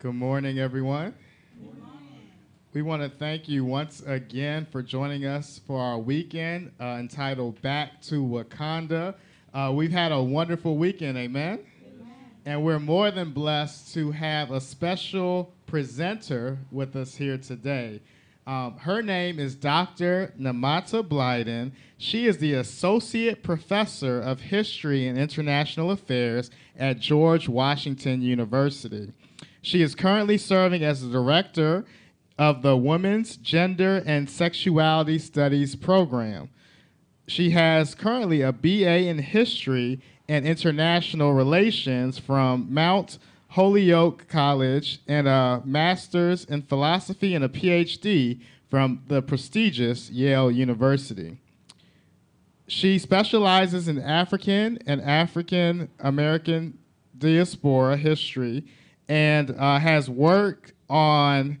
Good morning, everyone. We want to thank you once again for joining us for our weekend entitled Back to Wakanda. We've had a wonderful weekend, amen? And we're more than blessed to have a special presenter with us here today. Her name is Dr. Nemata Blyden. She is the Associate Professor of History and International Affairs at George Washington University. She is currently serving as the Director of the Women's Gender and Sexuality Studies program. She has currently a BA in History and International Relations from Mount Holyoke College and a Master's in Philosophy and a PhD from the prestigious Yale University. She specializes in African and African American diaspora history and has worked on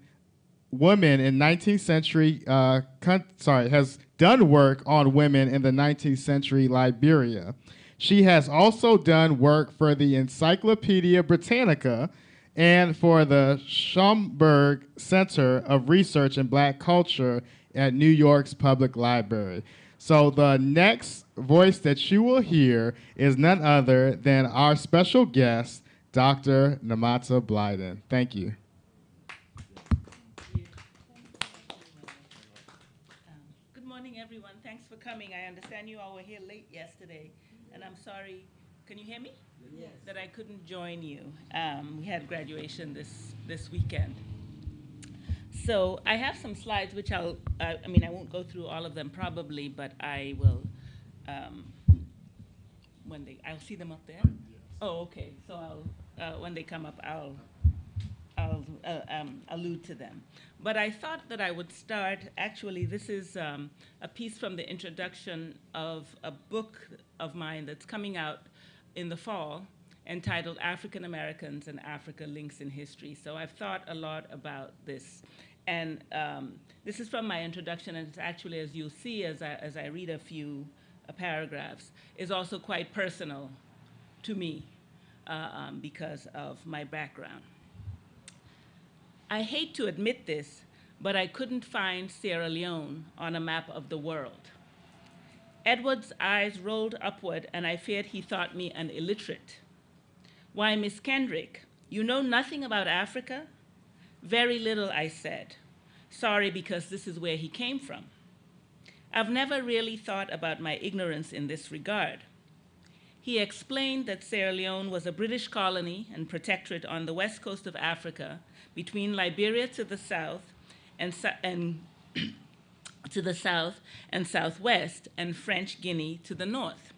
women in 19th century, has done work on women in the 19th century Liberia. She has also done work for the Encyclopedia Britannica and for the Schomburg Center of Research in Black Culture at New York's Public Library. So the next voice that you will hear is none other than our special guest, Dr. Nemata Blyden. Thank you. Good morning, everyone. Thanks for coming. I understand you all were here late yesterday, and I'm sorry. Can you hear me? Yes. That I couldn't join you. We had graduation this weekend. So I have some slides, which I won't go through all of them probably, but I will, I'll see them up there? Yes. Oh, okay. So when they come up, I'll allude to them. But I thought that I would start, actually, this is a piece from the introduction of a book of mine that's coming out in the fall entitled African Americans and Africa Links in History. So I've thought a lot about this. And this is from my introduction, and it's actually, as you'll see as I read a few paragraphs, is also quite personal to me because of my background. I hate to admit this, but I couldn't find Sierra Leone on a map of the world. Edward's eyes rolled upward, and I feared he thought me an illiterate. Why, Miss Kendrick, you know nothing about Africa? Very little, I said. Sorry, because this is where he came from. I've never really thought about my ignorance in this regard. He explained that Sierra Leone was a British colony and protectorate on the west coast of Africa, between Liberia to the south and to the south and southwest, and French Guinea to the north.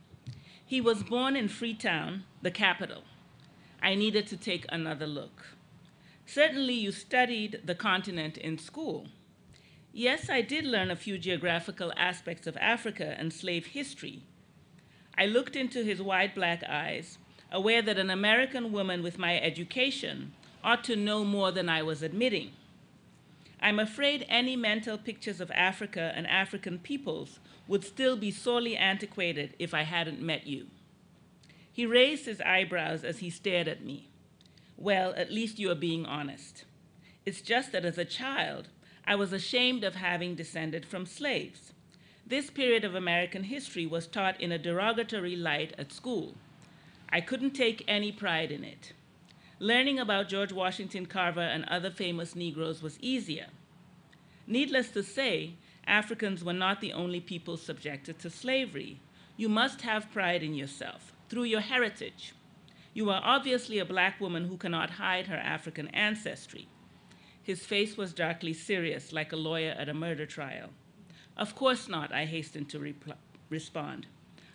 He was born in Freetown, the capital. I needed to take another look. Certainly you studied the continent in school. Yes, I did learn a few geographical aspects of Africa and slave history. I looked into his wide black eyes, aware that an American woman with my education ought to know more than I was admitting. I'm afraid any mental pictures of Africa and African peoples would still be sorely antiquated if I hadn't met you. He raised his eyebrows as he stared at me. Well, at least you are being honest. It's just that as a child, I was ashamed of having descended from slaves. This period of American history was taught in a derogatory light at school. I couldn't take any pride in it. Learning about George Washington Carver and other famous Negroes was easier. Needless to say, Africans were not the only people subjected to slavery. You must have pride in yourself, through your heritage. You are obviously a black woman who cannot hide her African ancestry. His face was darkly serious, like a lawyer at a murder trial. Of course not, I hastened to respond.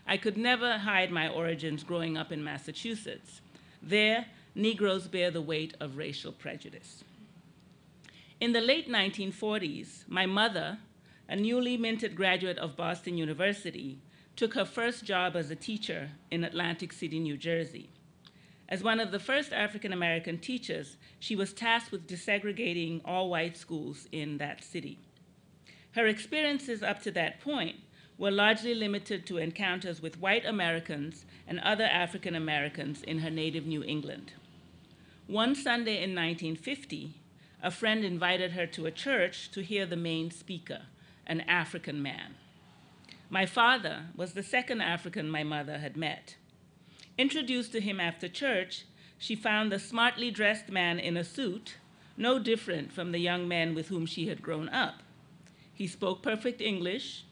I could never hide my origins growing up in Massachusetts. There, Negroes bear the weight of racial prejudice. In the late 1940s, my mother, a newly minted graduate of Boston University, took her first job as a teacher in Atlantic City, New Jersey. As one of the first African-American teachers, she was tasked with desegregating all white schools in that city. Her experiences up to that point were largely limited to encounters with white Americans and other African Americans in her native New England. One Sunday in 1950, a friend invited her to a church to hear the main speaker, an African man. My father was the second African my mother had met. Introduced to him after church, she found the smartly dressed man in a suit no different from the young men with whom she had grown up. He spoke perfect English,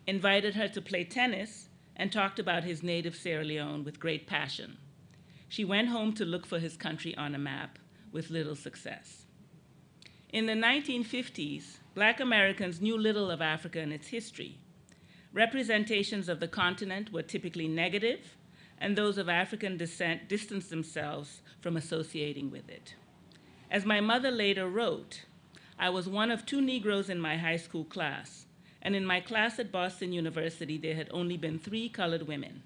invited her to play tennis, and talked about his native Sierra Leone with great passion. She went home to look for his country on a map with little success. In the 1950s, Black Americans knew little of Africa and its history. Representations of the continent were typically negative, and those of African descent distanced themselves from associating with it. As my mother later wrote, I was one of 2 Negroes in my high school class, and in my class at Boston University, there had only been 3 colored women.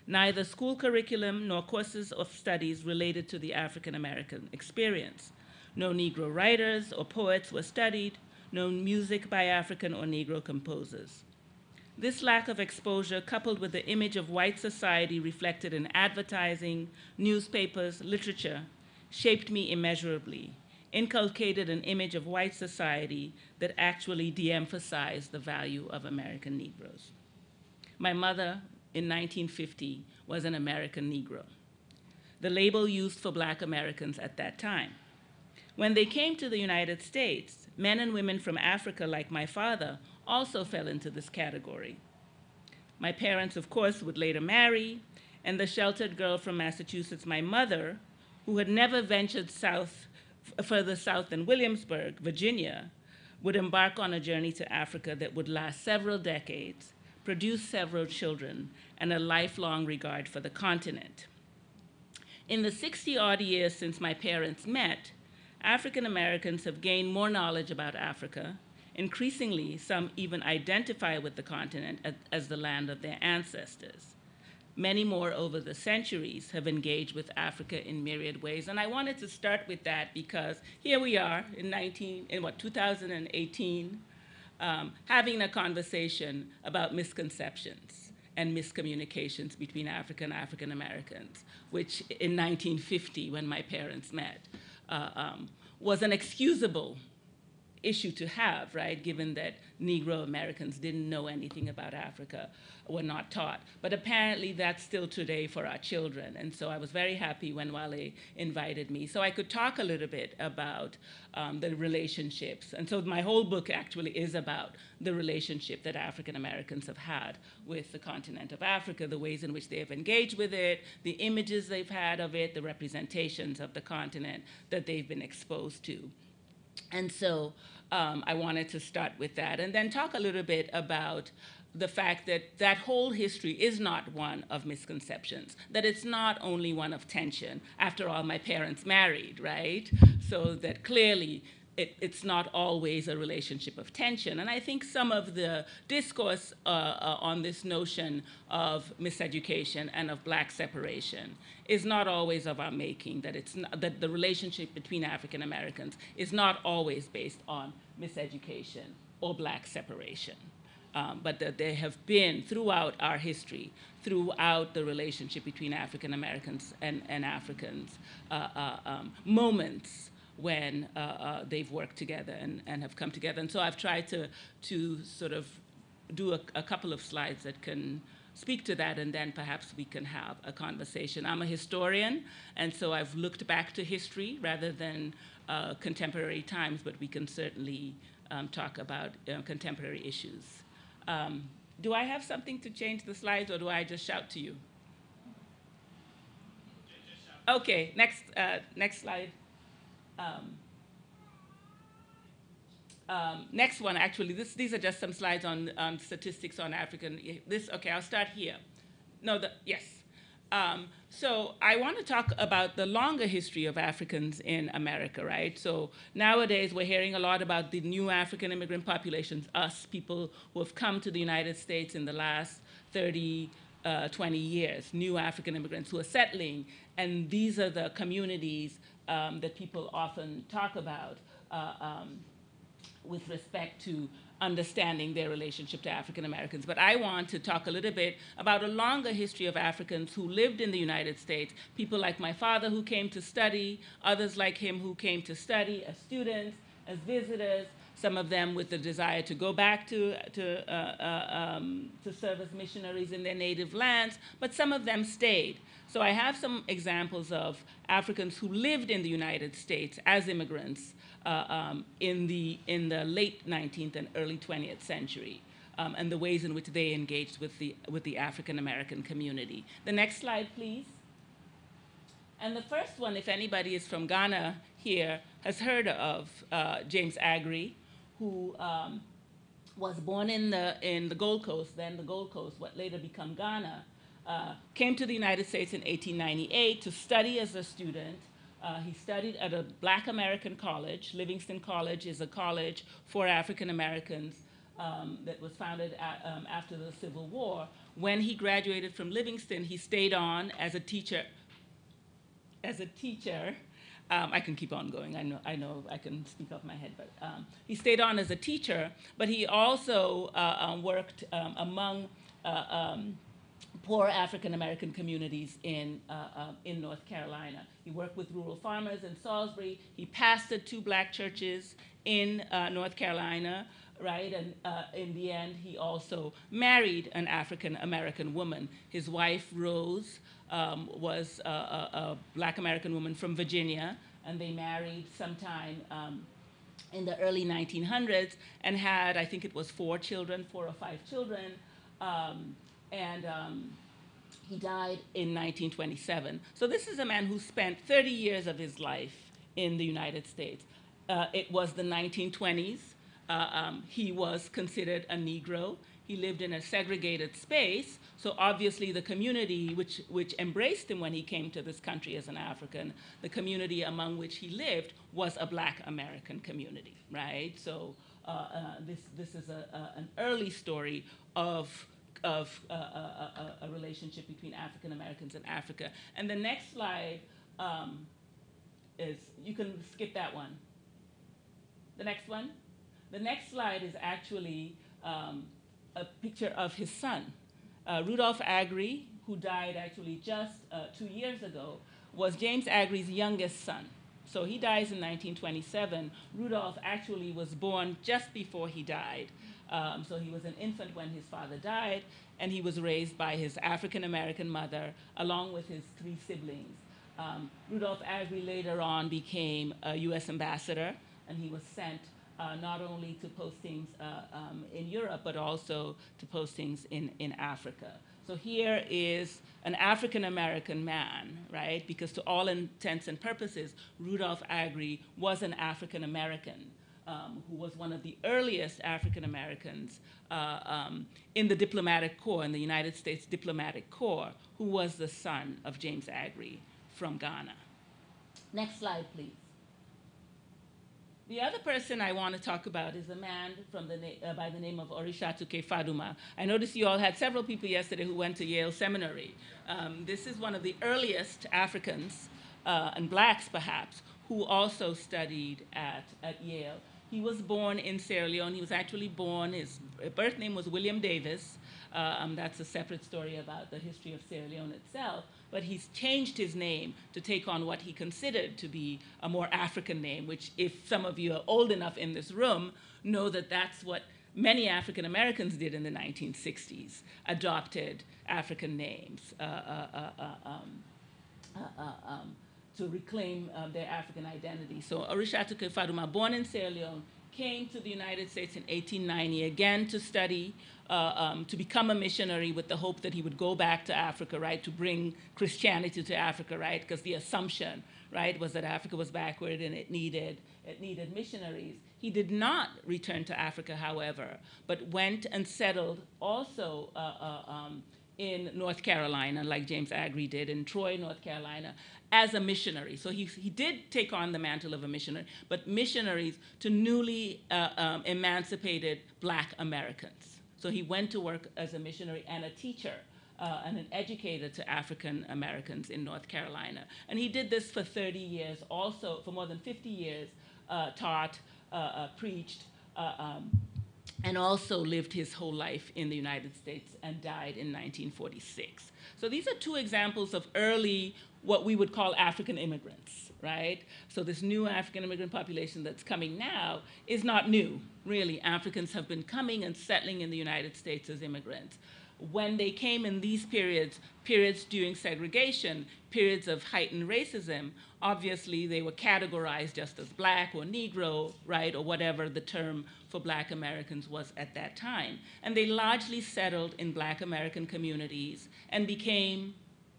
Neither school curriculum nor courses of studies related to the African American experience. No Negro writers or poets were studied, no music by African or Negro composers. This lack of exposure, coupled with the image of white society reflected in advertising, newspapers, literature, shaped me immeasurably, inculcated an image of white society that actually de-emphasized the value of American Negroes. My mother, in 1950, was an American Negro, the label used for Black Americans at that time. When they came to the United States, men and women from Africa, like my father, also fell into this category. My parents, of course, would later marry, and the sheltered girl from Massachusetts, my mother, who had never ventured further south than Williamsburg, Virginia, would embark on a journey to Africa that would last several decades, produce several children, and a lifelong regard for the continent. In the 60-odd years since my parents met, African Americans have gained more knowledge about Africa. Increasingly, some even identify with the continent as the land of their ancestors. Many more over the centuries have engaged with Africa in myriad ways. And I wanted to start with that because here we are in 2018, having a conversation about misconceptions and miscommunications between African Americans, which in 1950, when my parents met, was an excusable issue to have, right, given that Negro Americans didn't know anything about Africa, were not taught. But apparently that's still today for our children. And so I was very happy when Wale invited me so I could talk a little bit about the relationships. And so my whole book actually is about the relationship that African Americans have had with the continent of Africa, the ways in which they have engaged with it, the images they've had of it, the representations of the continent that they've been exposed to. And so I wanted to start with that and then talk a little bit about the fact that that whole history is not one of misconceptions, that it's not only one of tension. After all, my parents married, right? So that clearly it's not always a relationship of tension. And I think some of the discourse on this notion of miseducation and of Black separation is not always of our making, that, that the relationship between African Americans is not always based on miseducation or Black separation. But that there have been, throughout our history, throughout the relationship between African Americans and Africans, moments when they've worked together and have come together. And so I've tried to sort of do a couple of slides that can speak to that, and then perhaps we can have a conversation. I'm a historian, and so I've looked back to history rather than contemporary times, but we can certainly talk about contemporary issues. Do I have something to change the slides, or do I just shout to you? Okay, next slide. Next one, actually, these are just some slides on statistics on African. Okay, I'll start here. Yes. So I want to talk about the longer history of Africans in America, right? So nowadays we're hearing a lot about the new African immigrant populations, us, people who have come to the United States in the last 30, 20 years, new African immigrants who are settling, and these are the communities that people often talk about with respect to understanding their relationship to African Americans. But I want to talk a little bit about a longer history of Africans who lived in the United States, people like my father who came to study, others like him who came to study as students, as visitors, some of them with the desire to go back to serve as missionaries in their native lands, but some of them stayed. So I have some examples of Africans who lived in the United States as immigrants in the late 19th and early 20th century, and the ways in which they engaged with the African American community. The next slide, please. And the first one, if anybody is from Ghana here, has heard of James Aggrey, who was born in the Gold Coast, then the Gold Coast, what later became Ghana, came to the United States in 1898 to study as a student. He studied at a Black American college. Livingston College is a college for African Americans that was founded after the Civil War. When he graduated from Livingston, he stayed on as a teacher. I can keep on going. I know I can speak off my head, but he stayed on as a teacher. But he also worked among poor African American communities in North Carolina. He worked with rural farmers in Salisbury. He pastored 2 Black churches in North Carolina, right? And in the end, he also married an African American woman. His wife, Rose, was a Black American woman from Virginia, and they married sometime in the early 1900s and had, I think it was 4 or 5 children. He died in 1927. So this is a man who spent 30 years of his life in the United States. It was the 1920s. He was considered a Negro. He lived in a segregated space, so obviously the community which embraced him when he came to this country as an African, the community among which he lived was a Black American community, right? So this is an early story of a relationship between African Americans and Africa. And the next slide is, you can skip that one. The next one? The next slide is actually a picture of his son. Rudolph Aggrey, who died actually just 2 years ago, was James Aggrey's youngest son. So he dies in 1927. Rudolph actually was born just before he died. So he was an infant when his father died, and he was raised by his African-American mother along with his 3 siblings. Rudolph Aggrey later on became a US ambassador, and he was sent not only to postings in Europe, but also to postings in Africa. So here is an African-American man, right? Because to all intents and purposes, Rudolph Aggrey was an African-American who was one of the earliest African-Americans in the diplomatic corps, in the United States diplomatic corps, who was the son of James Aggrey from Ghana. Next slide, please. The other person I want to talk about is a man by the name of Orishatuke Faduma. I noticed you all had several people yesterday who went to Yale Seminary. This is one of the earliest Africans, and Blacks perhaps, who also studied at Yale. He was born in Sierra Leone. He was actually born, his birth name was William Davis. That's a separate story about the history of Sierra Leone itself. But he's changed his name to take on what he considered to be a more African name, which if some of you are old enough in this room, know that that's what many African Americans did in the 1960s, adopted African names to reclaim their African identity. So Orishatuke Faduma, born in Sierra Leone, came to the United States in 1890, again to study, to become a missionary with the hope that he would go back to Africa, right, to bring Christianity to Africa, right, because the assumption, right, was that Africa was backward and it needed missionaries. He did not return to Africa, however, but went and settled also in North Carolina, like James Aggrey did in Troy, North Carolina, as a missionary. So he did take on the mantle of a missionary, but missionaries to newly emancipated Black Americans. So he went to work as a missionary and a teacher and an educator to African Americans in North Carolina. And he did this for 30 years, also for more than 50 years, taught, preached, and also lived his whole life in the United States and died in 1946. So these are two examples of early, what we would call African immigrants, right? So this new African immigrant population that's coming now is not new, really. Africans have been coming and settling in the United States as immigrants. When they came in these periods during segregation, periods of heightened racism, obviously they were categorized just as black or Negro, right, or whatever the term for black Americans was at that time. And they largely settled in black American communities and became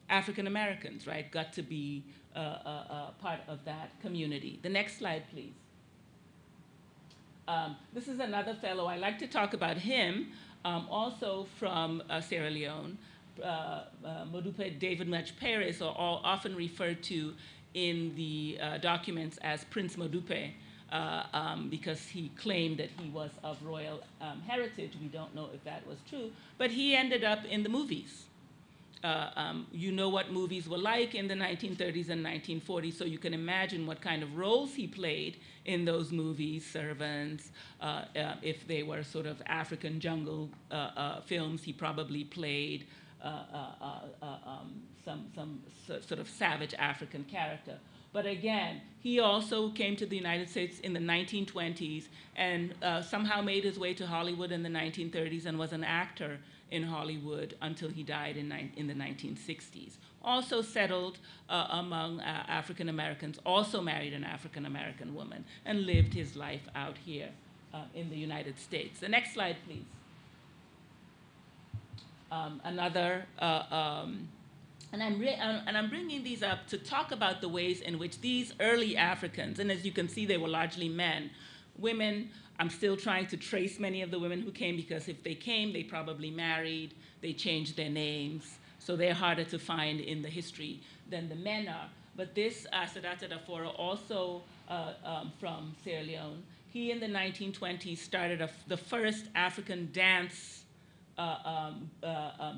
African Americans, right, got to be part of that community. The next slide, please. This is another fellow. I like to talk about him, also from Sierra Leone. Modupe David Much Paris, are often referred to in the documents as Prince Modupe, because he claimed that he was of royal heritage. We don't know if that was true, but he ended up in the movies. You know what movies were like in the 1930s and 1940s, so you can imagine what kind of roles he played in those movies, servants. If they were sort of African jungle films, he probably played some sort of savage African character. But again, he also came to the United States in the 1920s and somehow made his way to Hollywood in the 1930s and was an actor in Hollywood until he died in the 1960s. Also settled among African Americans, also married an African American woman, and lived his life out here in the United States. The next slide, please. And I'm bringing these up to talk about the ways in which these early Africans, and as you can see, they were largely men. Women, I'm still trying to trace many of the women who came, because if they came, they probably married, they changed their names, so they're harder to find in the history than the men are. But this Assadata Dafora, also from Sierra Leone, he in the 1920s started the first African dance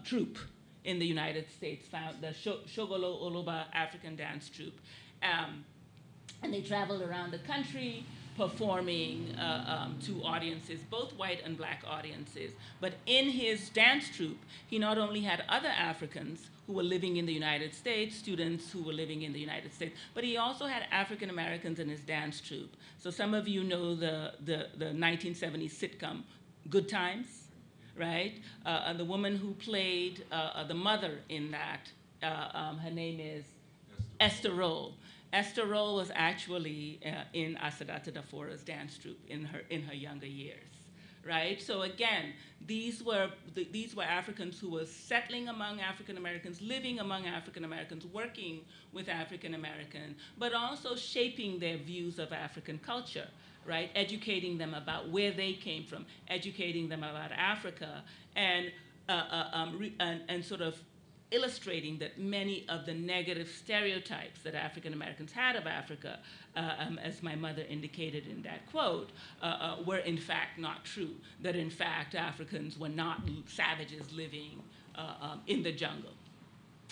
troupe in the United States, found the Shogolo Oloba African Dance Troupe. And they traveled around the country performing to audiences, both white and black audiences. But in his dance troupe, he not only had other Africans who were living in the United States, students who were living in the United States, but he also had African Americans in his dance troupe. So some of you know the 1970s sitcom, Good Times, right? And the woman who played the mother in that, her name is Esther Roll. Esther Roll was actually in Assadata Dafora's dance troupe in her younger years, right? So again, these were Africans who were settling among African Americans, living among African Americans, working with African Americans, but also shaping their views of African culture, right? Educating them about where they came from, educating them about Africa, and sort of illustrating that many of the negative stereotypes that African Americans had of Africa, as my mother indicated in that quote, were in fact not true. That in fact Africans were not savages living in the jungle,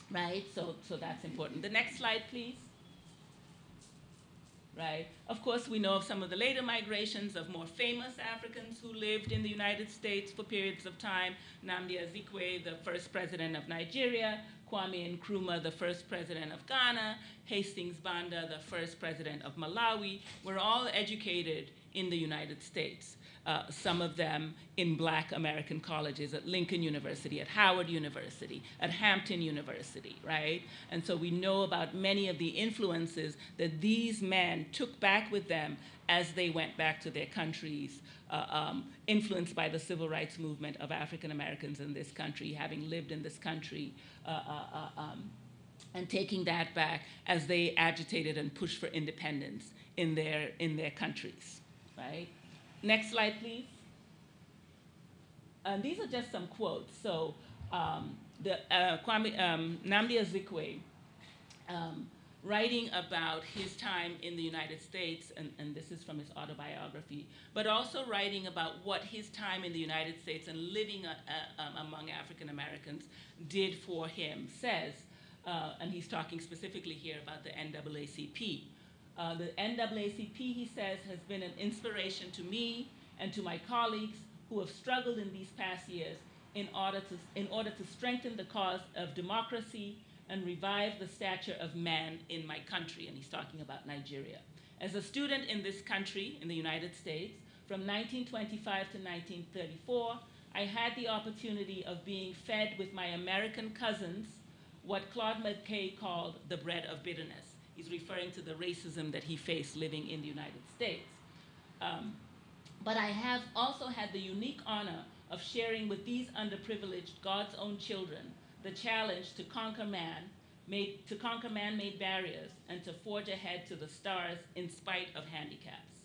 right? So that's important. The next slide, please. Right. Of course, we know of some of the later migrations of more famous Africans who lived in the United States for periods of time. Nnamdi Azikiwe, the first president of Nigeria, Kwame Nkrumah, the first president of Ghana, Hastings Banda, the first president of Malawi, were all educated in the United States. Some of them in black American colleges, at Lincoln University, at Howard University, at Hampton University, right? And so we know about many of the influences that these men took back with them as they went back to their countries, influenced by the civil rights movement of African Americans in this country, having lived in this country, and taking that back as they agitated and pushed for independence in their countries, right? Next slide, please. These are just some quotes. So Nnamdi Azikiwe, writing about his time in the United States, and this is from his autobiography, but also writing about what his time in the United States and living among African Americans did for him, says, and he's talking specifically here about the NAACP. The NAACP, he says, has been an inspiration to me and to my colleagues who have struggled in these past years in order to strengthen the cause of democracy and revive the stature of man in my country. And he's talking about Nigeria. As a student in this country, in the United States, from 1925 to 1934, I had the opportunity of being fed with my American cousins what Claude McKay called the bread of bitterness. He's referring to the racism that he faced living in the United States. But I have also had the unique honor of sharing with these underprivileged God's own children the challenge to conquer man-made barriers and to forge ahead to the stars in spite of handicaps.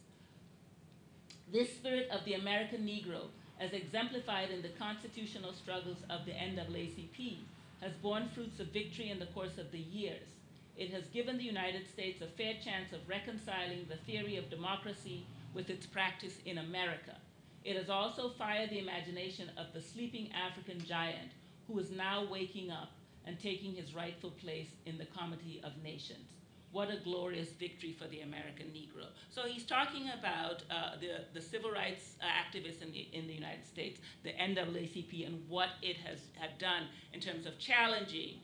This spirit of the American Negro, as exemplified in the constitutional struggles of the NAACP, has borne fruits of victory in the course of the years. It has given the United States a fair chance of reconciling the theory of democracy with its practice in America. It has also fired the imagination of the sleeping African giant who is now waking up and taking his rightful place in the comity of nations. What a glorious victory for the American Negro. So he's talking about the civil rights activists in the United States, the NAACP, and what it has done in terms of challenging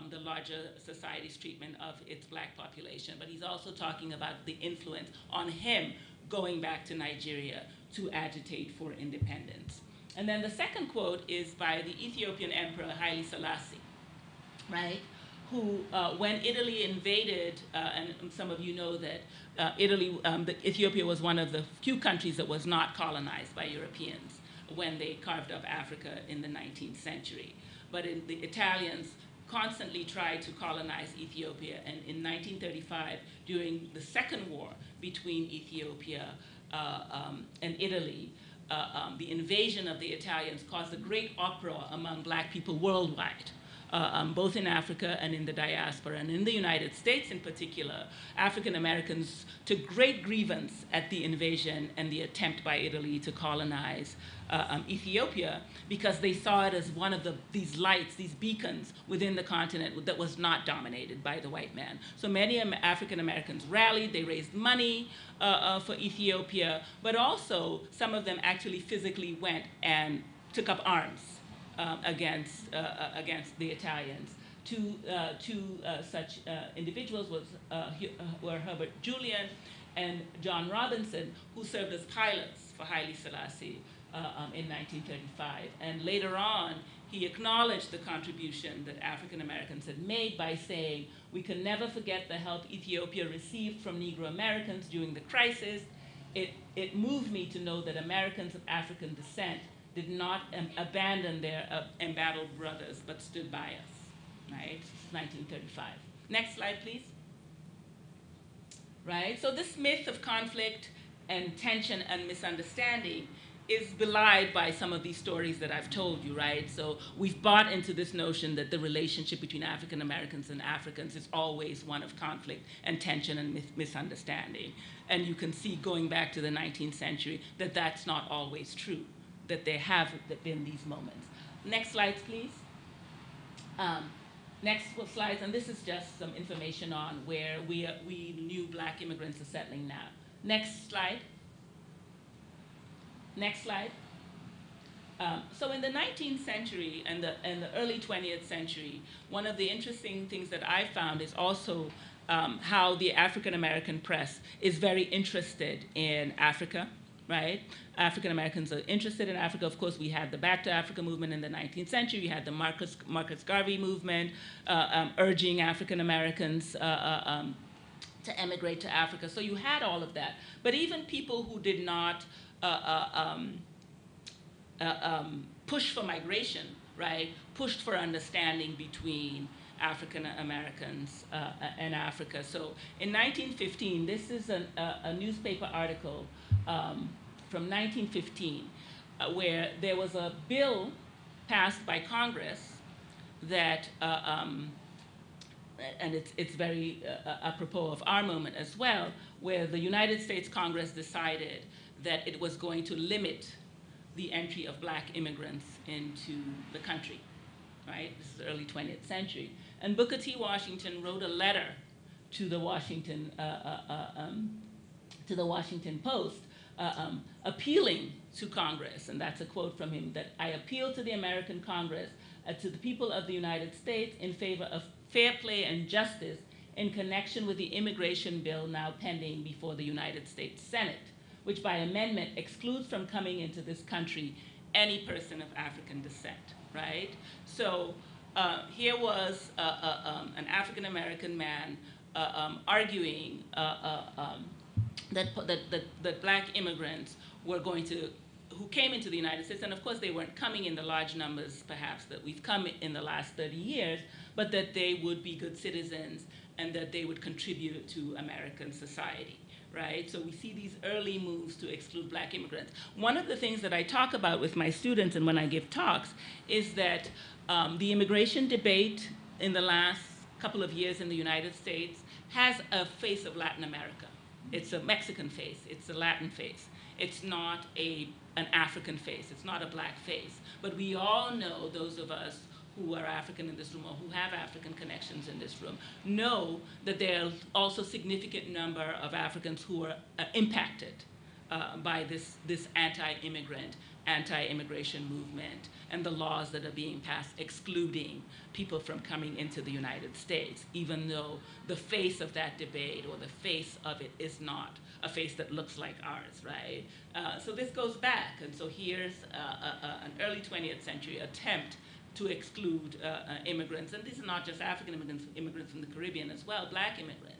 the larger society's treatment of its black population. But he's also talking about the influence on him going back to Nigeria to agitate for independence. And then the second quote is by the Ethiopian Emperor Haile Selassie, right? Who, when Italy invaded, and some of you know that Ethiopia was one of the few countries that was not colonized by Europeans when they carved up Africa in the 19th century. But the Italians constantly tried to colonize Ethiopia, and in 1935, during the second war between Ethiopia and Italy, the invasion of the Italians caused a great uproar among black people worldwide. Both in Africa and in the diaspora. And in the United States in particular, African Americans took great grievance at the invasion and the attempt by Italy to colonize Ethiopia, because they saw it as one of these lights, these beacons within the continent that was not dominated by the white man. So many African Americans rallied, they raised money for Ethiopia, but also some of them actually physically went and took up arms against the Italians. Two such individuals were Herbert Julian and John Robinson, who served as pilots for Haile Selassie in 1935. And later on, he acknowledged the contribution that African Americans had made by saying, "We can never forget the help Ethiopia received from Negro Americans during the crisis. It moved me to know that Americans of African descent did not abandon their embattled brothers, but stood by us," right? 1935. Next slide, please. Right, so this myth of conflict and tension and misunderstanding is belied by some of these stories that I've told you, right? So we've bought into this notion that the relationship between African Americans and Africans is always one of conflict and tension and misunderstanding. And you can see, going back to the 19th century, that that's not always true, that there have been these moments. Next slides, please. Next slides, and this is just some information on where we new black immigrants are settling now. Next slide. Next slide. So in the 19th century and the early 20th century, one of the interesting things that I found is also how the African American press is very interested in Africa, right? African Americans are interested in Africa. Of course, we had the Back to Africa movement in the 19th century. We had the Marcus Garvey movement urging African Americans to emigrate to Africa. So you had all of that. But even people who did not push for migration, right, pushed for understanding between African Americans and Africa. So in 1915, this is a newspaper article from 1915 where there was a bill passed by Congress that, and it's very apropos of our moment as well, where the United States Congress decided that it was going to limit the entry of black immigrants into the country, right? This is the early 20th century. And Booker T. Washington wrote a letter to the Washington Post appealing to Congress, and that's a quote from him, that I appeal to the American Congress, to the people of the United States in favor of fair play and justice in connection with the immigration bill now pending before the United States Senate, which by amendment excludes from coming into this country any person of African descent, right? So here was an African-American man arguing that black immigrants were going to, who came into the United States, and of course they weren't coming in the large numbers perhaps that we've come in the last 30 years, but that they would be good citizens and that they would contribute to American society, right? So we see these early moves to exclude black immigrants. One of the things that I talk about with my students and when I give talks is that the immigration debate in the last couple of years in the United States has a face of Latin America. It's a Mexican face, it's a Latin face. It's not an African face, it's not a black face. But we all know, those of us who are African in this room or who have African connections in this room, know that there are also a significant number of Africans who are impacted by this anti-immigrant, anti-immigration movement and the laws that are being passed excluding people from coming into the United States, even though the face of that debate or the face of it is not a face that looks like ours, right? So this goes back, and so here's an early 20th century attempt to exclude immigrants, and these are not just African immigrants, immigrants from the Caribbean as well, black immigrants,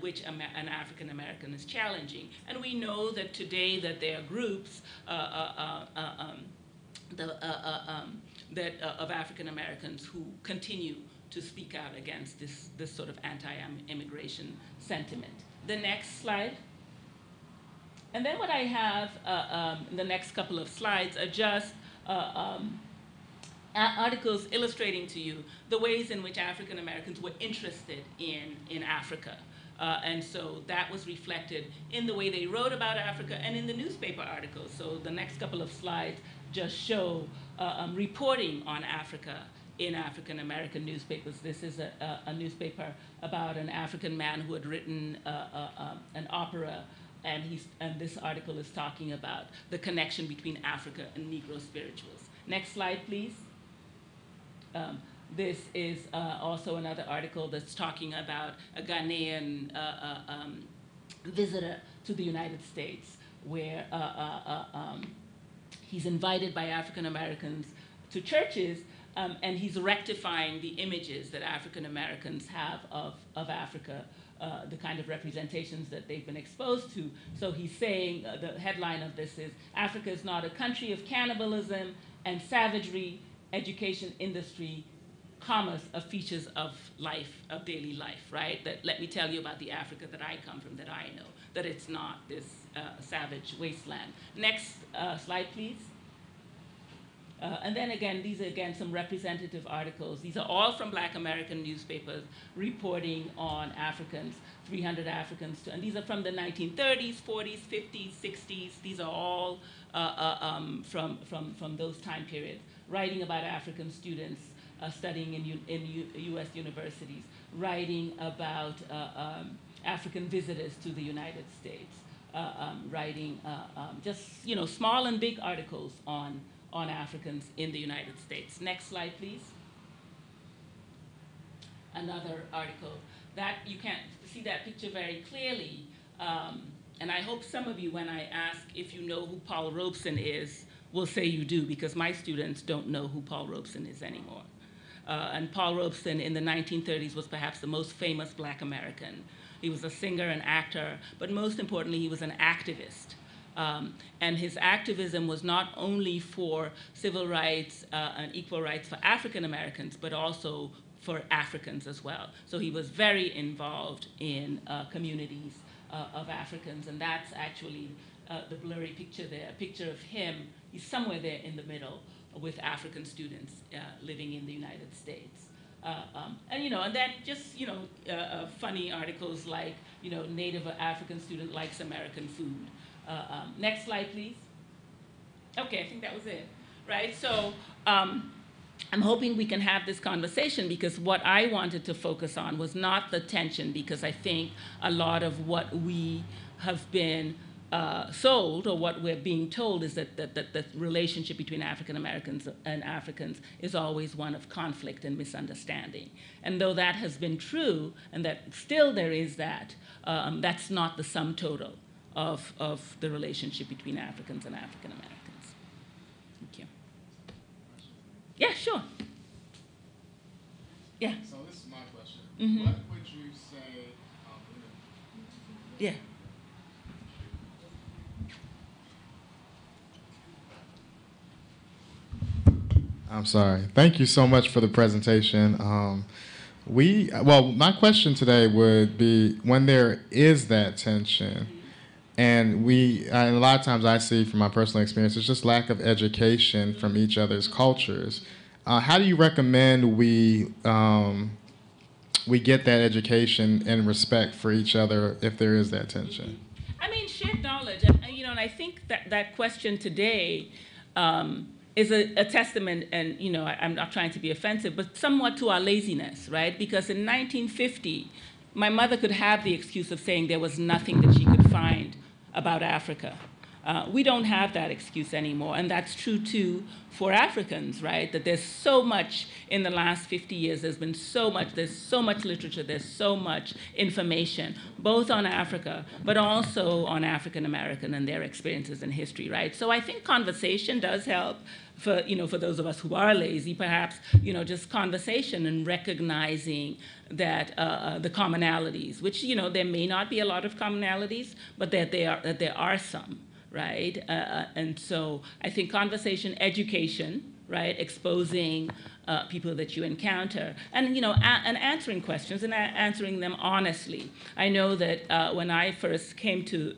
which an African American is challenging. And we know that today that there are groups of African Americans who continue to speak out against this sort of anti-immigration sentiment. The next slide. And then what I have in the next couple of slides are just articles illustrating to you the ways in which African Americans were interested in Africa. And so that was reflected in the way they wrote about Africa and in the newspaper articles. So the next couple of slides just show reporting on Africa in African American newspapers. This is a newspaper about an African man who had written an opera, and this article is talking about the connection between Africa and Negro spirituals. Next slide, please. This is also another article that's talking about a Ghanaian visitor to the United States, where he's invited by African Americans to churches, and he's rectifying the images that African Americans have of Africa, the kind of representations that they've been exposed to. So he's saying, the headline of this is, Africa is not a country of cannibalism and savagery, education, industry, commerce of features of life, of daily life, right? That let me tell you about the Africa that I come from, that I know, that it's not this savage wasteland. Next slide, please. And then again, these are again some representative articles. These are all from Black American newspapers reporting on Africans, 300 Africans, and these are from the 1930s, 40s, 50s, 60s. These are all from those time periods, writing about African students studying in U.S. universities, writing about African visitors to the United States, writing just small and big articles on Africans in the United States. Next slide, please. Another article that you can't see that picture very clearly, and I hope some of you, when I ask if you know who Paul Robeson is, will say you do, because my students don't know who Paul Robeson is anymore. And Paul Robeson in the 1930s was perhaps the most famous Black American. He was a singer and actor, but most importantly, he was an activist. And his activism was not only for civil rights and equal rights for African Americans, but also for Africans as well. So he was very involved in communities of Africans, and that's actually the blurry picture there, a picture of him. He's somewhere there in the middle with African students living in the United States. And then just funny articles like Native African student likes American food. Next slide, please. Okay, I think that was it, right? So I'm hoping we can have this conversation, because what I wanted to focus on was not the tension, because I think a lot of what we have been sold, or what we're being told, is that the relationship between African Americans and Africans is always one of conflict and misunderstanding. And though that has been true, and that still there is that, that's not the sum total of the relationship between Africans and African Americans. Thank you. Yeah, sure. Yeah. So this is my question. Mm-hmm. What would you say? Yeah. I'm sorry. Thank you so much for the presentation. My question today would be, when there is that tension, and a lot of times I see from my personal experience, it's just lack of education from each other's cultures. How do you recommend we get that education and respect for each other if there is that tension? I mean, shared knowledge, and I think that question today is a testament, and I'm not trying to be offensive, but somewhat to our laziness, right? Because in 1950, my mother could have the excuse of saying there was nothing that she could find about Africa. We don't have that excuse anymore, and that's true too for Africans, right? That there's so much in the last 50 years, there's so much literature, there's so much information, both on Africa, but also on African American and their experiences and history, right? So I think conversation does help for those of us who are lazy, perhaps, just conversation and recognizing that the commonalities, which, there may not be a lot of commonalities, but that there are some. Right? And so I think conversation, education, right? Exposing people that you encounter, and and answering questions and answering them honestly. I know that when I first came to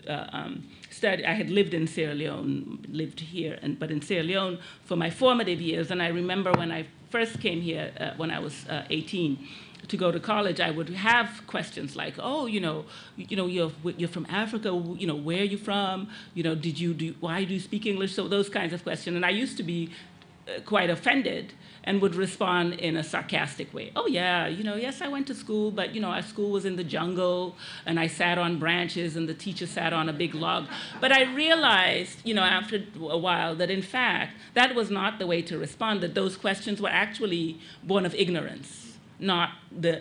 study, I had lived in Sierra Leone, lived here, but in Sierra Leone for my formative years. And I remember when I first came here when I was 18. To go to college, I would have questions like, "Oh, you're from Africa. Where are you from? Why do you speak English?" So those kinds of questions, and I used to be quite offended and would respond in a sarcastic way. "Oh yeah, yes, I went to school, but our school was in the jungle, and I sat on branches, and the teacher sat on a big log." But I realized, after a while, that in fact that was not the way to respond. That those questions were actually born of ignorance. Not the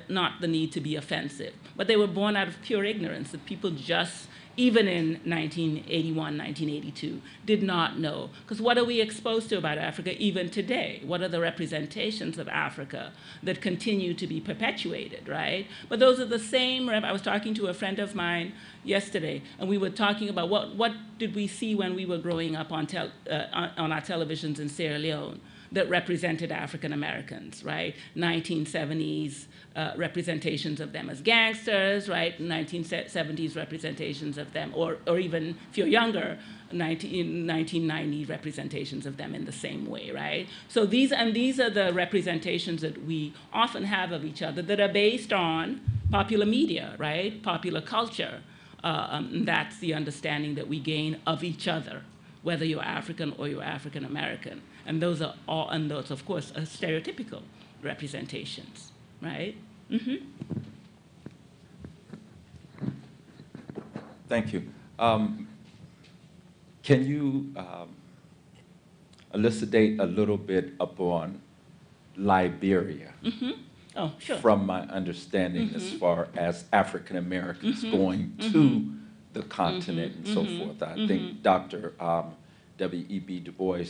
need to be offensive, but they were born out of pure ignorance, that people just, even in 1981, 1982, did not know. Because what are we exposed to about Africa even today? What are the representations of Africa that continue to be perpetuated, right? But those are the same, I was talking to a friend of mine yesterday, and we were talking about what did we see when we were growing up on our televisions in Sierra Leone that represented African Americans, right? 1970s representations of them as gangsters, right? 1970s representations of them, or even if you're younger, 1990 representations of them in the same way, right? So these are the representations that we often have of each other that are based on popular media, right? Popular culture. That's the understanding that we gain of each other, whether you're African or you're African American. And those are of course, are stereotypical representations, right? Mm-hmm. Thank you. Can you elucidate a little bit upon Liberia? Mm-hmm. Oh, sure. From my understanding, Mm-hmm. as far as African Americans Mm-hmm. going to the continent and so forth. I think Dr. W.E.B. Du Bois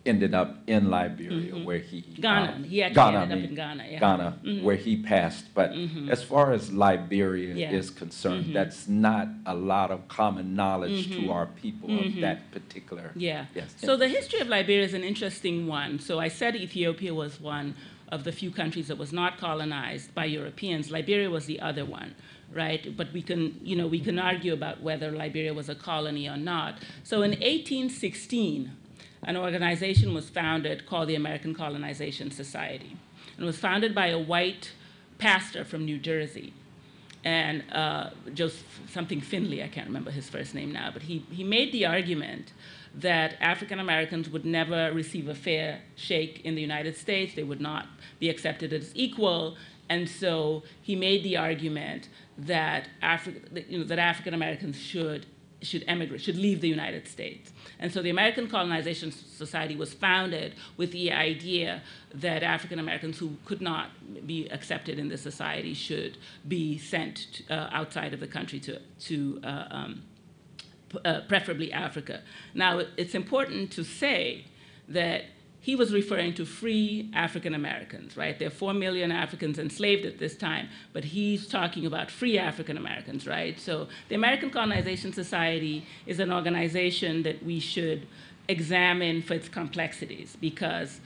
ended up in Liberia, where he Ghana. He actually ended up in Ghana. Yeah. Ghana, where he passed. But as far as Liberia Yeah. is concerned, that's not a lot of common knowledge to our people of that particular. Yeah. Yes. So the history of Liberia is an interesting one. So I said Ethiopia was one of the few countries that was not colonized by Europeans. Liberia was the other one, right? But we can argue about whether Liberia was a colony or not. So in 1816, an organization was founded called the American Colonization Society. And it was founded by a white pastor from New Jersey. And something Finley, I can't remember his first name now, but he made the argument that African Americans would never receive a fair shake in the United States. They would not be accepted as equal. And so he made the argument that African Americans should should emigrate, should leave the United States. And so the American Colonization Society was founded with the idea that African Americans who could not be accepted in the society should be sent outside of the country to preferably Africa. Now, it's important to say that he was referring to free African Americans, right? There are 4 million Africans enslaved at this time, but he's talking about free African Americans, right? So the American Colonization Society is an organization that we should examine for its complexities, because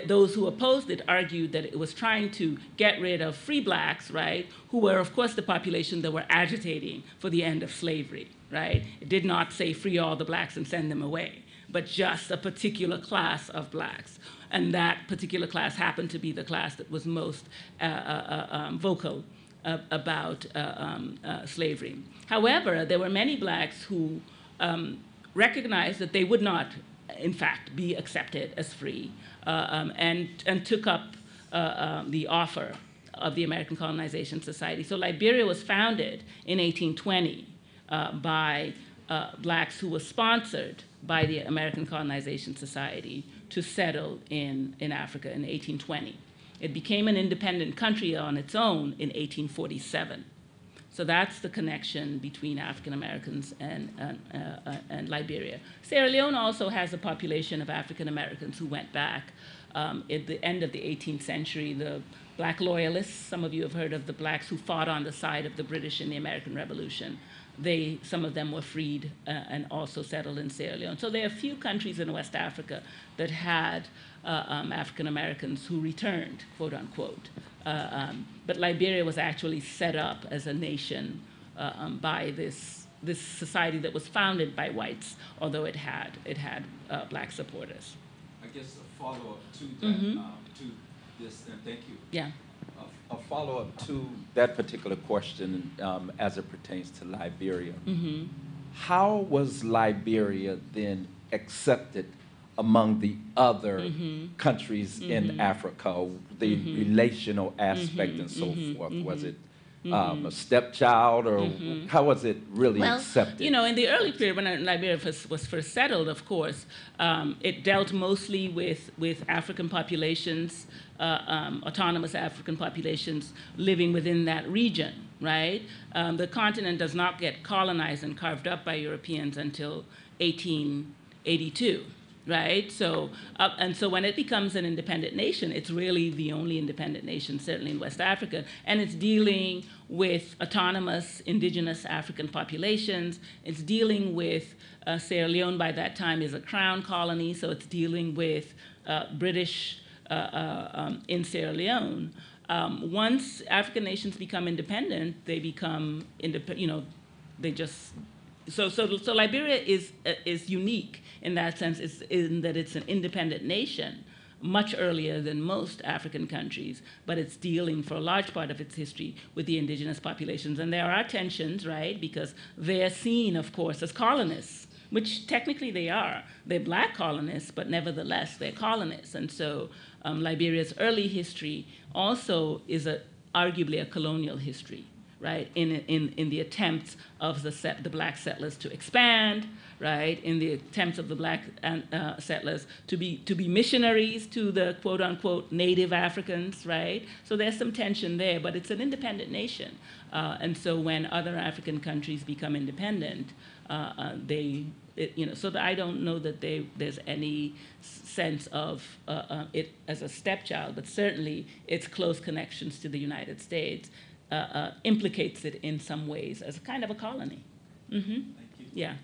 those who opposed it argued that it was trying to get rid of free blacks, right, who were, of course, the population that were agitating for the end of slavery, right? It did not say free all the blacks and send them away, but just a particular class of blacks. And that particular class happened to be the class that was most vocal about slavery. However, there were many blacks who recognized that they would not, in fact, be accepted as free, and took up the offer of the American Colonization Society. So Liberia was founded in 1820 by blacks who were sponsored by the American Colonization Society to settle in Africa in 1820. It became an independent country on its own in 1847. So that's the connection between African Americans and Liberia. Sierra Leone also has a population of African Americans who went back at the end of the 18th century. The black loyalists, some of you have heard of the blacks who fought on the side of the British in the American Revolution. Some of them were freed and also settled in Sierra Leone. So there are a few countries in West Africa that had African Americans who returned, quote unquote. But Liberia was actually set up as a nation by this society that was founded by whites, although it had black supporters. I guess a follow-up to that, to this, and thank you. Yeah. A follow-up to that particular question as it pertains to Liberia. How was Liberia then accepted among the other countries in Africa, the relational aspect and so forth? Was it a stepchild, or how was it really accepted? You know, in the early period when Liberia was first settled, of course, it dealt mostly with African populations, autonomous African populations living within that region, right? The continent does not get colonized and carved up by Europeans until 1882. Right? So, and so when it becomes an independent nation, it's really the only independent nation, certainly in West Africa, and it's dealing with autonomous indigenous African populations. It's dealing with Sierra Leone by that time is a crown colony, so it's dealing with British in Sierra Leone. Once African nations become independent, they become independent. You know, they just so Liberia is unique in that sense, in that it's an independent nation much earlier than most African countries, but it's dealing for a large part of its history with the indigenous populations. And there are tensions, right, because they're seen, of course, as colonists, which technically they are. They're black colonists, but nevertheless, they're colonists. And so Liberia's early history also is arguably a colonial history, right, in the attempts of the black settlers to expand, right, in the attempts of the black settlers to be missionaries to the quote-unquote native Africans, right? So there's some tension there, but it's an independent nation. And so when other African countries become independent, so that I don't know that there's any sense of it as a stepchild, but certainly its close connections to the United States implicates it in some ways as kind of a colony. Thank you. Yeah.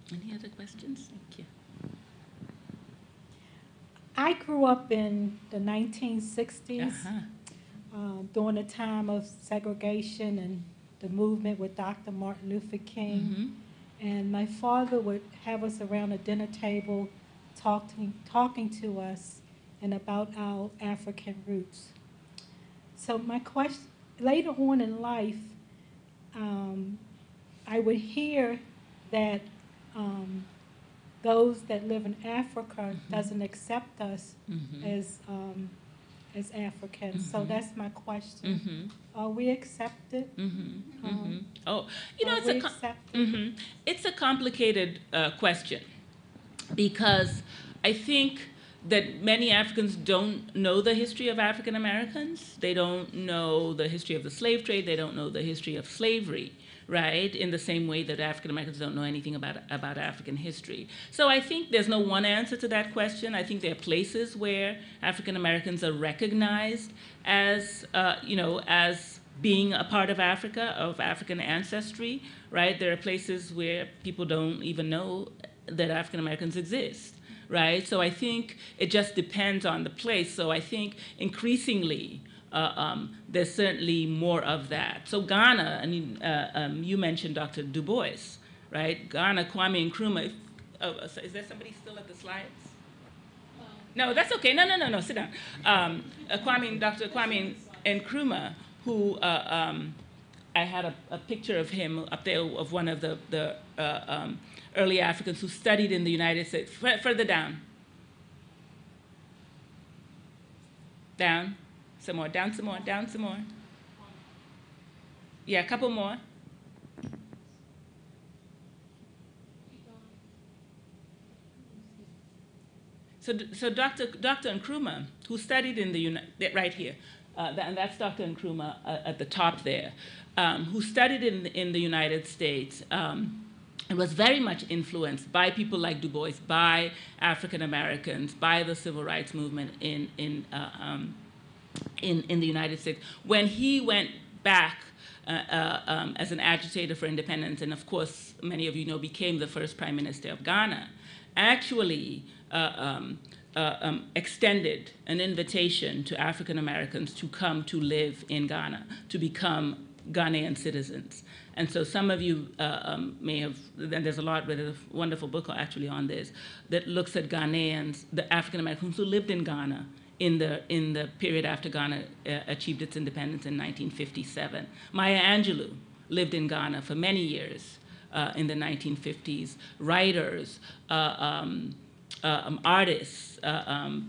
Any other questions? Thank you. I grew up in the 1960s during the time of segregation and the movement with Dr. Martin Luther King. And my father would have us around a dinner table talking to us and about our African roots. So my question, later on in life, I would hear that those that live in Africa doesn't accept us as Africans. So that's my question. Are we accepted? Oh, you know, Are we accepted? it's a complicated question because I think that many Africans don't know the history of African Americans. They don't know the history of the slave trade. They don't know the history of slavery, right? In the same way that African Americans don't know anything about African history. So I think there's no one answer to that question. I think there are places where African Americans are recognized as, as being a part of Africa, of African ancestry, right? There are places where people don't even know that African Americans exist, right? So I think it just depends on the place. So I think increasingly there's certainly more of that. So Ghana, I mean, you mentioned Dr. Du Bois, right? Ghana, Kwame Nkrumah. So is there somebody still at the slides? No, that's okay. No. Sit down. Dr. Kwame Nkrumah, who I had a picture of him up there of one of the early Africans who studied in the United States. Further down. Down. Some more. Down some more. Down some more. Yeah, a couple more. So Dr. Nkrumah, who studied in the right here, and that's Dr. Nkrumah at the top there, who studied in the United States and was very much influenced by people like Du Bois, by African Americans, by the civil rights movement in the United States. When he went back as an agitator for independence, and of course, many of you know, became the first prime minister of Ghana, actually extended an invitation to African Americans to come to live in Ghana, to become Ghanaian citizens. And so some of you may have, and there's a wonderful book actually on this, that looks at Ghanaians, the African Americans who lived in Ghana in the period after Ghana achieved its independence in 1957. Maya Angelou lived in Ghana for many years in the 1950s. Writers, artists,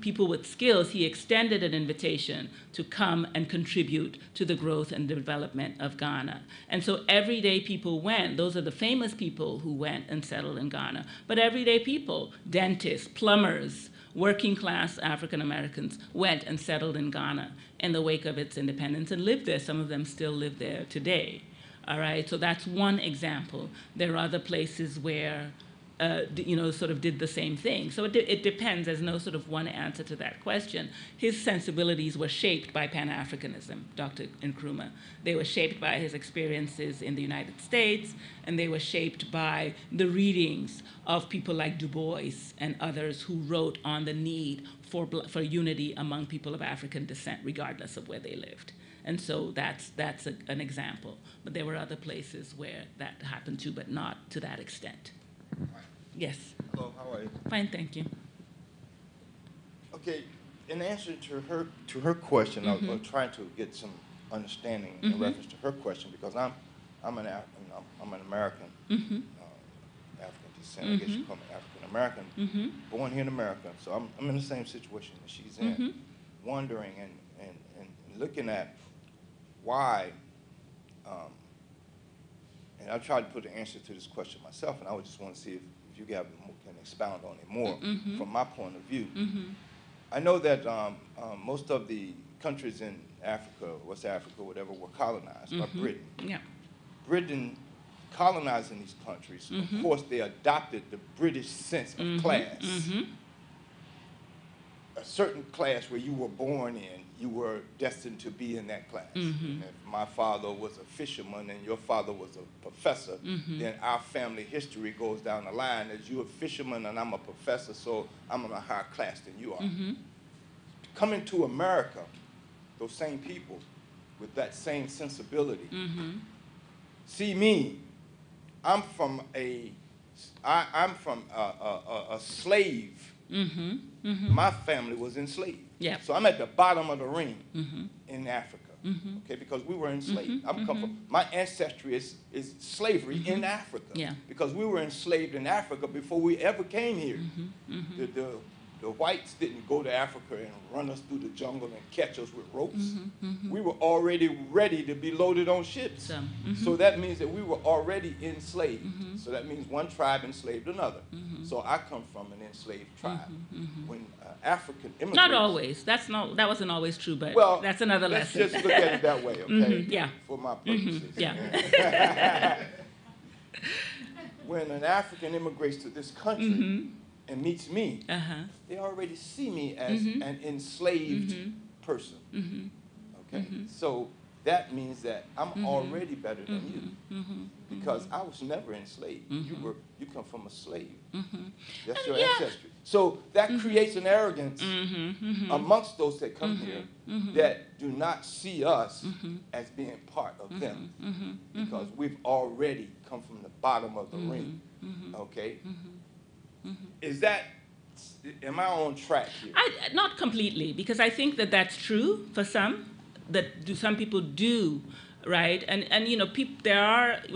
people with skills, he extended an invitation to come and contribute to the growth and development of Ghana. And so everyday people went. Those are the famous people who went and settled in Ghana. But everyday people, dentists, plumbers, working class African Americans went and settled in Ghana in the wake of its independence and lived there. Some of them still live there today. All right, so that's one example. There are other places where sort of did the same thing. So it depends. There's no sort of one answer to that question. His sensibilities were shaped by Pan-Africanism, Dr. Nkrumah. They were shaped by his experiences in the United States, and they were shaped by the readings of people like Du Bois and others who wrote on the need for unity among people of African descent, regardless of where they lived. And so that's an example. But there were other places where that happened too, but not to that extent. Yes. Hello, how are you? Fine, thank you. Okay, in answer to her question, I was trying to get some understanding in reference to her question, because I'm an American, African descent. I guess you call me African American, born here in America. So I'm in the same situation that she's in, wondering and looking at why. And I tried to put an answer to this question myself, and I would just want to see if you can expound on it more from my point of view. I know that most of the countries in Africa, West Africa, whatever, were colonized by Britain. Yeah. Britain colonizing these countries, of course, they adopted the British sense of class. A certain class where you were born in, you were destined to be in that class. And if my father was a fisherman and your father was a professor, then our family history goes down the line as you're a fisherman and I'm a professor, so I'm in a higher class than you are. Coming to America, those same people with that same sensibility, see me, I'm from a slave. My family was enslaved. Yeah. So I'm at the bottom of the ring in Africa, okay, because we were enslaved. My ancestry is slavery in Africa, Yeah. because we were enslaved in Africa before we ever came here. The whites didn't go to Africa and run us through the jungle and catch us with ropes. We were already ready to be loaded on ships. So that means that we were already enslaved. So that means one tribe enslaved another. So I come from an enslaved tribe. When African immigrants... Not always. That wasn't always true, but well, that's another lesson. Let's just look at it that way, okay? Yeah. For my purposes. Yeah. When an African immigrates to this country and meets me, they already see me as an enslaved person. Okay, so that means that I'm already better than you because I was never enslaved. You come from a slave. That's your ancestry. So that creates an arrogance amongst those that come here that do not see us as being part of them because we've already come from the bottom of the ring. Okay, is that? Am I on track here? Not completely, because I think that that's true for some. Some people do, right? And you know,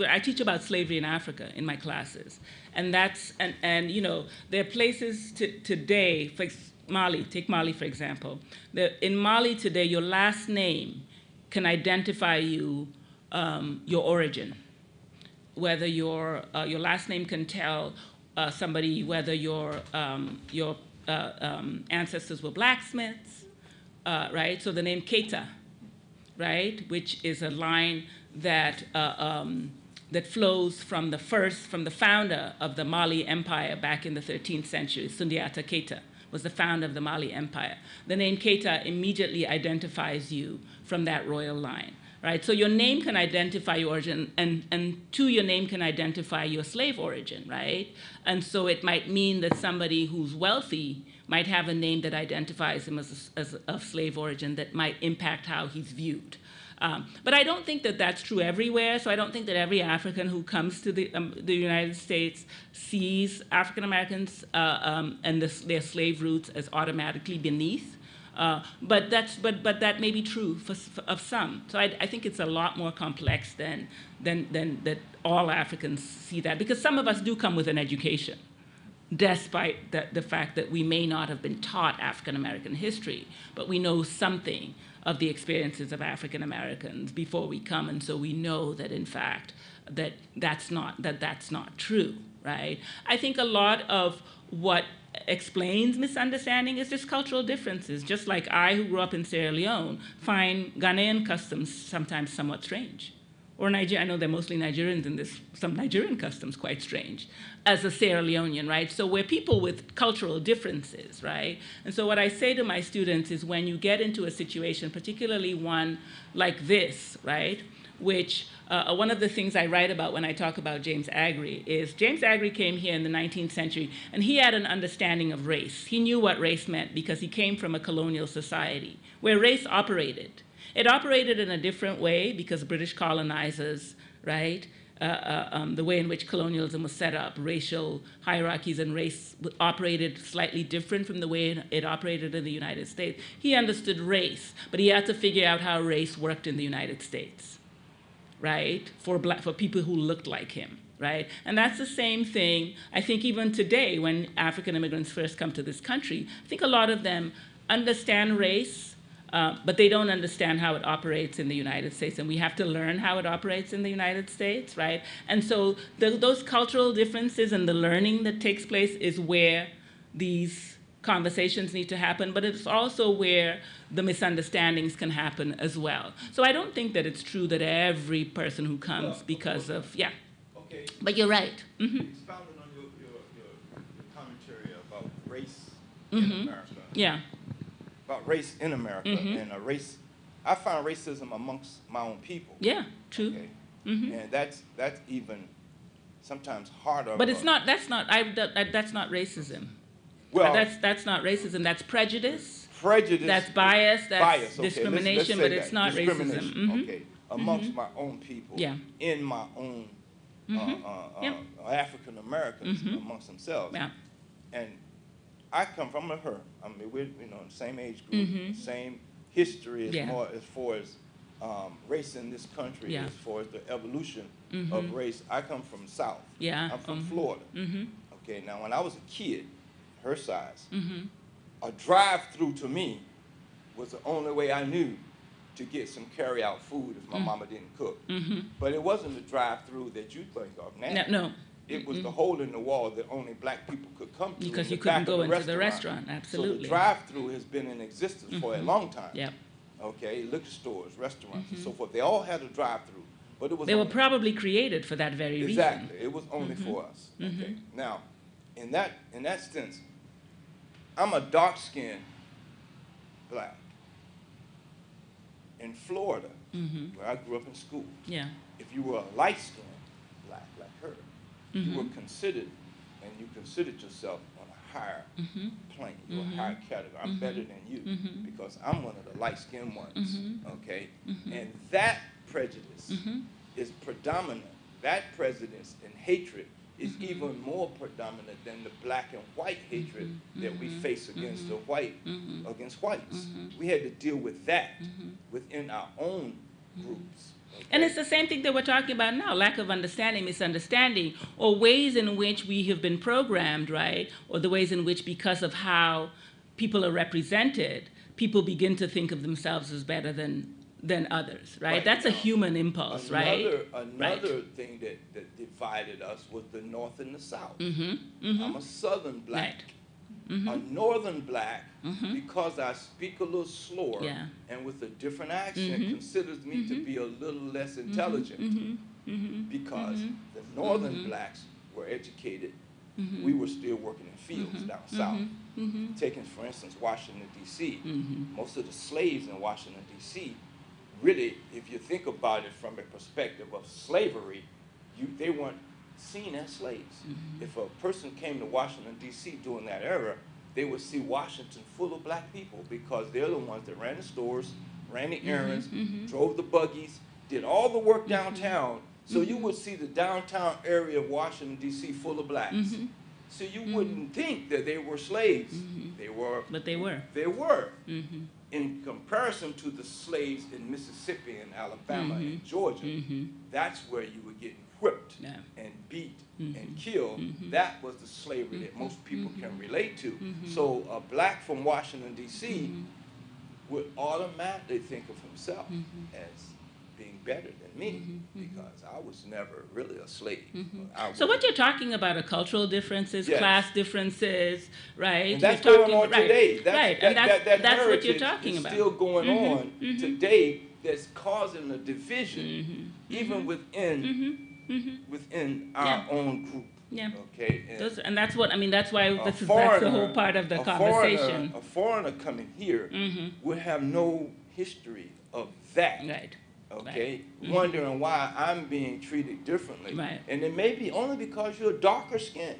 I teach about slavery in Africa in my classes, and you know, there are places today, for Mali, take Mali for example. In Mali today, your last name can identify you, your origin. Whether your last name can tell somebody whether your ancestors were blacksmiths, right? So the name Keita, right, which is a line that that flows from the founder of the Mali Empire back in the 13th century. Sundiata Keita was the founder of the Mali Empire. The name Keita immediately identifies you from that royal line. Right, so your name can identify your origin, and two, your name can identify your slave origin, right? And so it might mean that somebody who's wealthy might have a name that identifies him as of slave origin that might impact how he's viewed. But I don't think that that's true everywhere, so I don't think that every African who comes to the United States sees African Americans and their slave roots as automatically beneath. But that may be true of some. So I think it's a lot more complex than that all Africans see that, because some of us do come with an education, despite the fact that we may not have been taught African American history, but we know something of the experiences of African Americans before we come, and so we know that in fact that's not true, right? I think a lot of what explains misunderstanding is just cultural differences. Just like I, who grew up in Sierra Leone, find Ghanaian customs sometimes somewhat strange. Or Nigeria, I know they're mostly Nigerians in this, some Nigerian customs quite strange, as a Sierra Leonean, right? So we're people with cultural differences, right? And so what I say to my students is when you get into a situation, particularly one like this, right, which one of the things I write about when I talk about James Aggrey is James Aggrey came here in the 19th century, and he had an understanding of race. He knew what race meant because he came from a colonial society where race operated. It operated in a different way because British colonizers, right, the way in which colonialism was set up, racial hierarchies and race operated slightly different from the way it operated in the United States. He understood race, but he had to figure out how race worked in the United States, right, for people who looked like him, right? And that's the same thing, I think, even today when African immigrants first come to this country. I think a lot of them understand race, but they don't understand how it operates in the United States, and we have to learn how it operates in the United States, right? And so those cultural differences and the learning that takes place is where these conversations need to happen, but it's also where the misunderstandings can happen as well. So I don't think that it's true that every person who comes because of, yeah. Okay. But you're right. Expounding on your commentary about race in America. Yeah. About race in America and a race, I find racism amongst my own people. Yeah, true. Okay? And that's even sometimes harder. But it's not. That's not racism. Well, that's not racism. That's prejudice. Prejudice. That's bias. That's bias. Okay, discrimination. let's but it's that. not racism. Okay, amongst my own people. Yeah. In my own African Americans amongst themselves. Yeah. And I come from her. I mean, we're the same age group, same history as far as race in this country, as far as the evolution of race. I come from South. Yeah. I'm from Florida. Okay, now when I was a kid, her size, a drive-through to me was the only way I knew to get some carry-out food if my mama didn't cook. But it wasn't the drive-through that you think of now. No. It was the hole in the wall that only black people could come to. Because in you the couldn't back go of the into the restaurant, absolutely. So the drive-through has been in existence for a long time. Yep. Okay, liquor stores, restaurants, and so forth. They all had a drive-through, but it was They were only, probably created for that very reason. exactly. It was only for us. Okay. Now, in that sense, I'm a dark-skinned black. In Florida, where I grew up in school, Yeah. if you were a light-skinned black like her, you were considered, and you considered yourself on a higher plane, you were a higher category. I'm better than you because I'm one of the light-skinned ones, okay? And that prejudice is predominant. That prejudice and hatred is even more predominant than the black and white hatred that we face against the against whites. We had to deal with that within our own groups. Okay? And it's the same thing that we're talking about now, lack of understanding, misunderstanding, or ways in which we have been programmed, right? Or the ways in which, because of how people are represented, people begin to think of themselves as better than others, right? That's a human impulse, right? Another thing that divided us was the North and the South. I'm a Southern black. A Northern black, because I speak a little slower and with a different accent, considers me to be a little less intelligent because the Northern blacks were educated. We were still working in fields down south. Taking, for instance, Washington, D.C., most of the slaves in Washington, D.C., really, if you think about it from a perspective of slavery, they weren't seen as slaves. If a person came to Washington, D.C. during that era, they would see Washington full of black people because they're the ones that ran the stores, ran the errands, drove the buggies, did all the work downtown. So you would see the downtown area of Washington, D.C. full of blacks. So you wouldn't think that they were slaves. They were. But they were. They were. In comparison to the slaves in Mississippi and Alabama and Georgia, that's where you were getting whipped and beat and killed. That was the slavery that most people can relate to. So a black from Washington, D.C. would automatically think of himself as being better than me because I was never really a slave. So what you're talking about are cultural differences, class differences, right? And that's you're going on today. That's what you're talking about. Still going on today. That's causing a division, even within our own group. Yeah. Okay. And that's what I mean. That's why that's the whole part of the conversation. A foreigner coming here would have no history of that. Right. Okay, wondering why I'm being treated differently. Right. And it may be only because you're darker skinned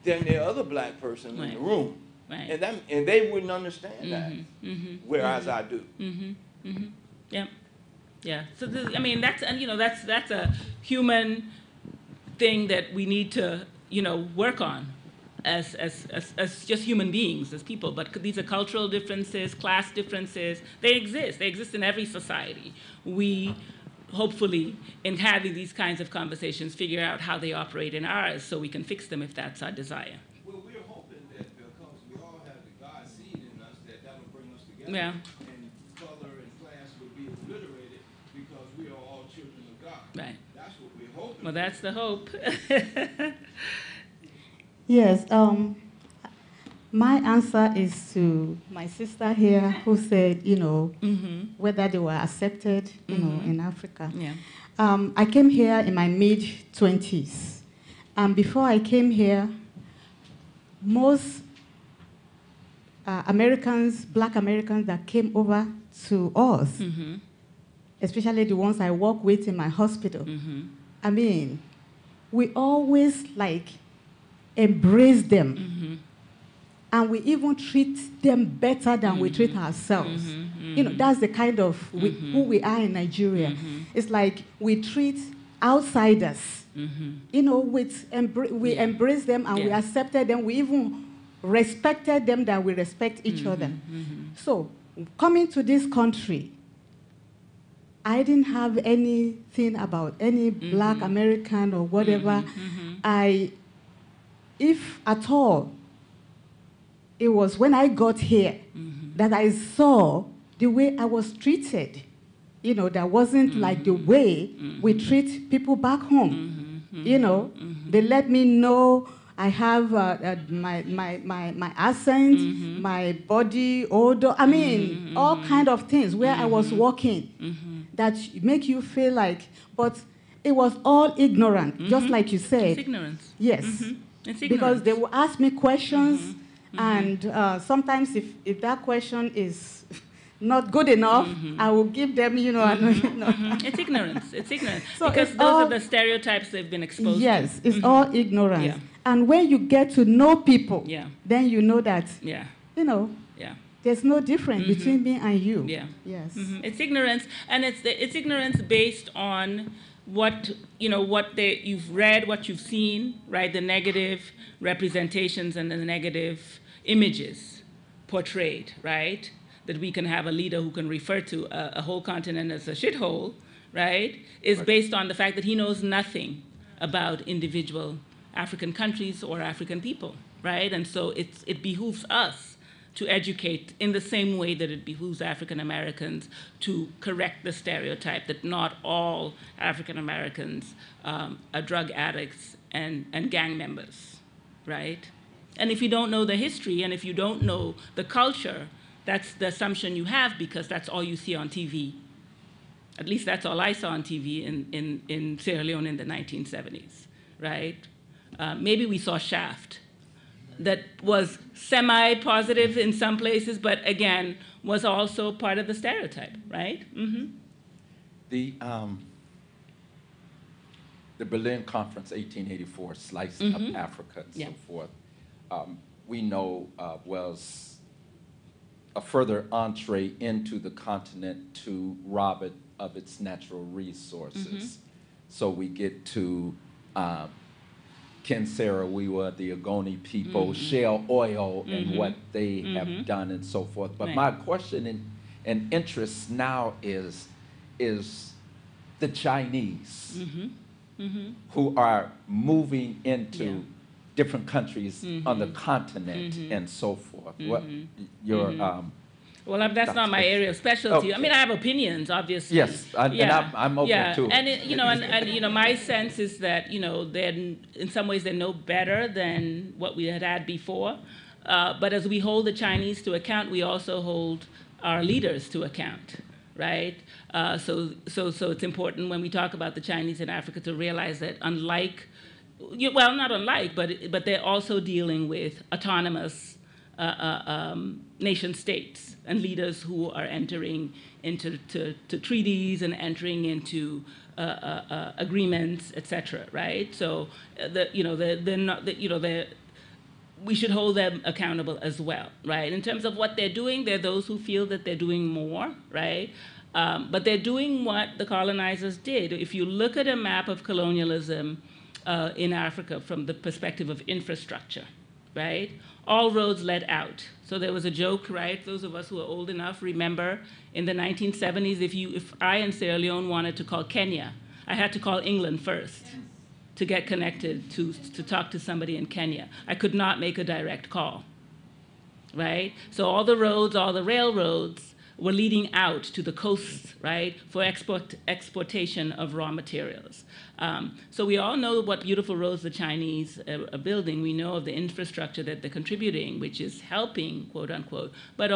than the other black person in the room. Right. And they wouldn't understand that, whereas I do. Yeah. Yeah. So I mean, that's a human thing that we need to work on as just human beings, as people. But these are cultural differences, class differences. They exist. They exist in every society. We hopefully, in having these kinds of conversations, figure out how they operate in ours so we can fix them if that's our desire. Well, we're hoping that because we all have the God seed in us, that'll bring us together. Yeah. And color and class will be obliterated because we are all children of God. Right. That's what we're hoping. Well, that's the hope. Yes, my answer is to my sister here who said, whether they were accepted, in Africa. Yeah. I came here in my mid-20s. And before I came here, most Black Americans that came over to us, especially the ones I work with in my hospital, I mean, we always embrace them. And we even treat them better than we treat ourselves. That's the kind of who we are in Nigeria. It's like we treat outsiders. We embrace them and we accepted them. We even respected them than we respect each other. So coming to this country, I didn't have anything about any Black American or whatever. If at all, it was when I got here that I saw the way I was treated. You know, that wasn't like the way we treat people back home. You know, they let me know I have my accent, my body odor. I mean, all kind of things where I was walking that make you feel like, but it was all ignorant, just like you said. It's ignorance. Yes. It's ignorance. Because they will ask me questions, and sometimes if that question is not good enough, I will give them, you know. It's ignorance. It's ignorance. So because it's those all, are the stereotypes they've been exposed to. Yes, it's all ignorance. Yeah. And when you get to know people, Yeah. then you know that, Yeah. you know, Yeah. there's no difference between me and you. Yeah. Yes. It's ignorance, and it's ignorance based on what you've read, what you've seen, right? The negative representations and the negative images portrayed, right? That we can have a leader who can refer to a whole continent as a shithole, right? Is based on the fact that he knows nothing about individual African countries or African people, right? And so it behooves us to educate in the same way that it behooves African Americans to correct the stereotype that not all African Americans are drug addicts and gang members, right? And if you don't know the history and if you don't know the culture, that's the assumption you have because that's all you see on TV. At least that's all I saw on TV in Sierra Leone in the 1970s, right? Maybe we saw Shaft, that was semi-positive in some places, but again, was also part of the stereotype, right? The Berlin Conference, 1884, sliced up Africa and so forth, we know was a further entree into the continent to rob it of its natural resources. So we get to Kinsarawiwa, the Ogoni people, shale oil and what they have done and so forth. But my question and interest now is the Chinese who are moving into different countries on the continent and so forth. What your well, that's not my area of specialty. Okay. I mean, I have opinions, obviously. Yes, and I'm open too. And my sense is that they're in some ways they're no better than what we had before. But as we hold the Chinese to account, we also hold our leaders to account, right? So it's important when we talk about the Chinese in Africa to realize that unlike, well, not unlike, but they're also dealing with autonomous nation states and leaders who are entering into treaties and entering into agreements, etc. Right? So they're not we should hold them accountable as well, right? In terms of what they're doing, there are those who feel that they're doing more, right? But they're doing what the colonizers did. If you look at a map of colonialism in Africa from the perspective of infrastructure, right? All roads led out. So there was a joke, right? Those of us who are old enough remember in the 1970s, if I in Sierra Leone wanted to call Kenya, I had to call England first to get connected to talk to somebody in Kenya. I could not make a direct call, right? So all the roads, all the railroads were leading out to the coasts, right, for exportation of raw materials. So we all know what beautiful roads the Chinese are building. We know of the infrastructure that they're contributing, which is helping, quote unquote. But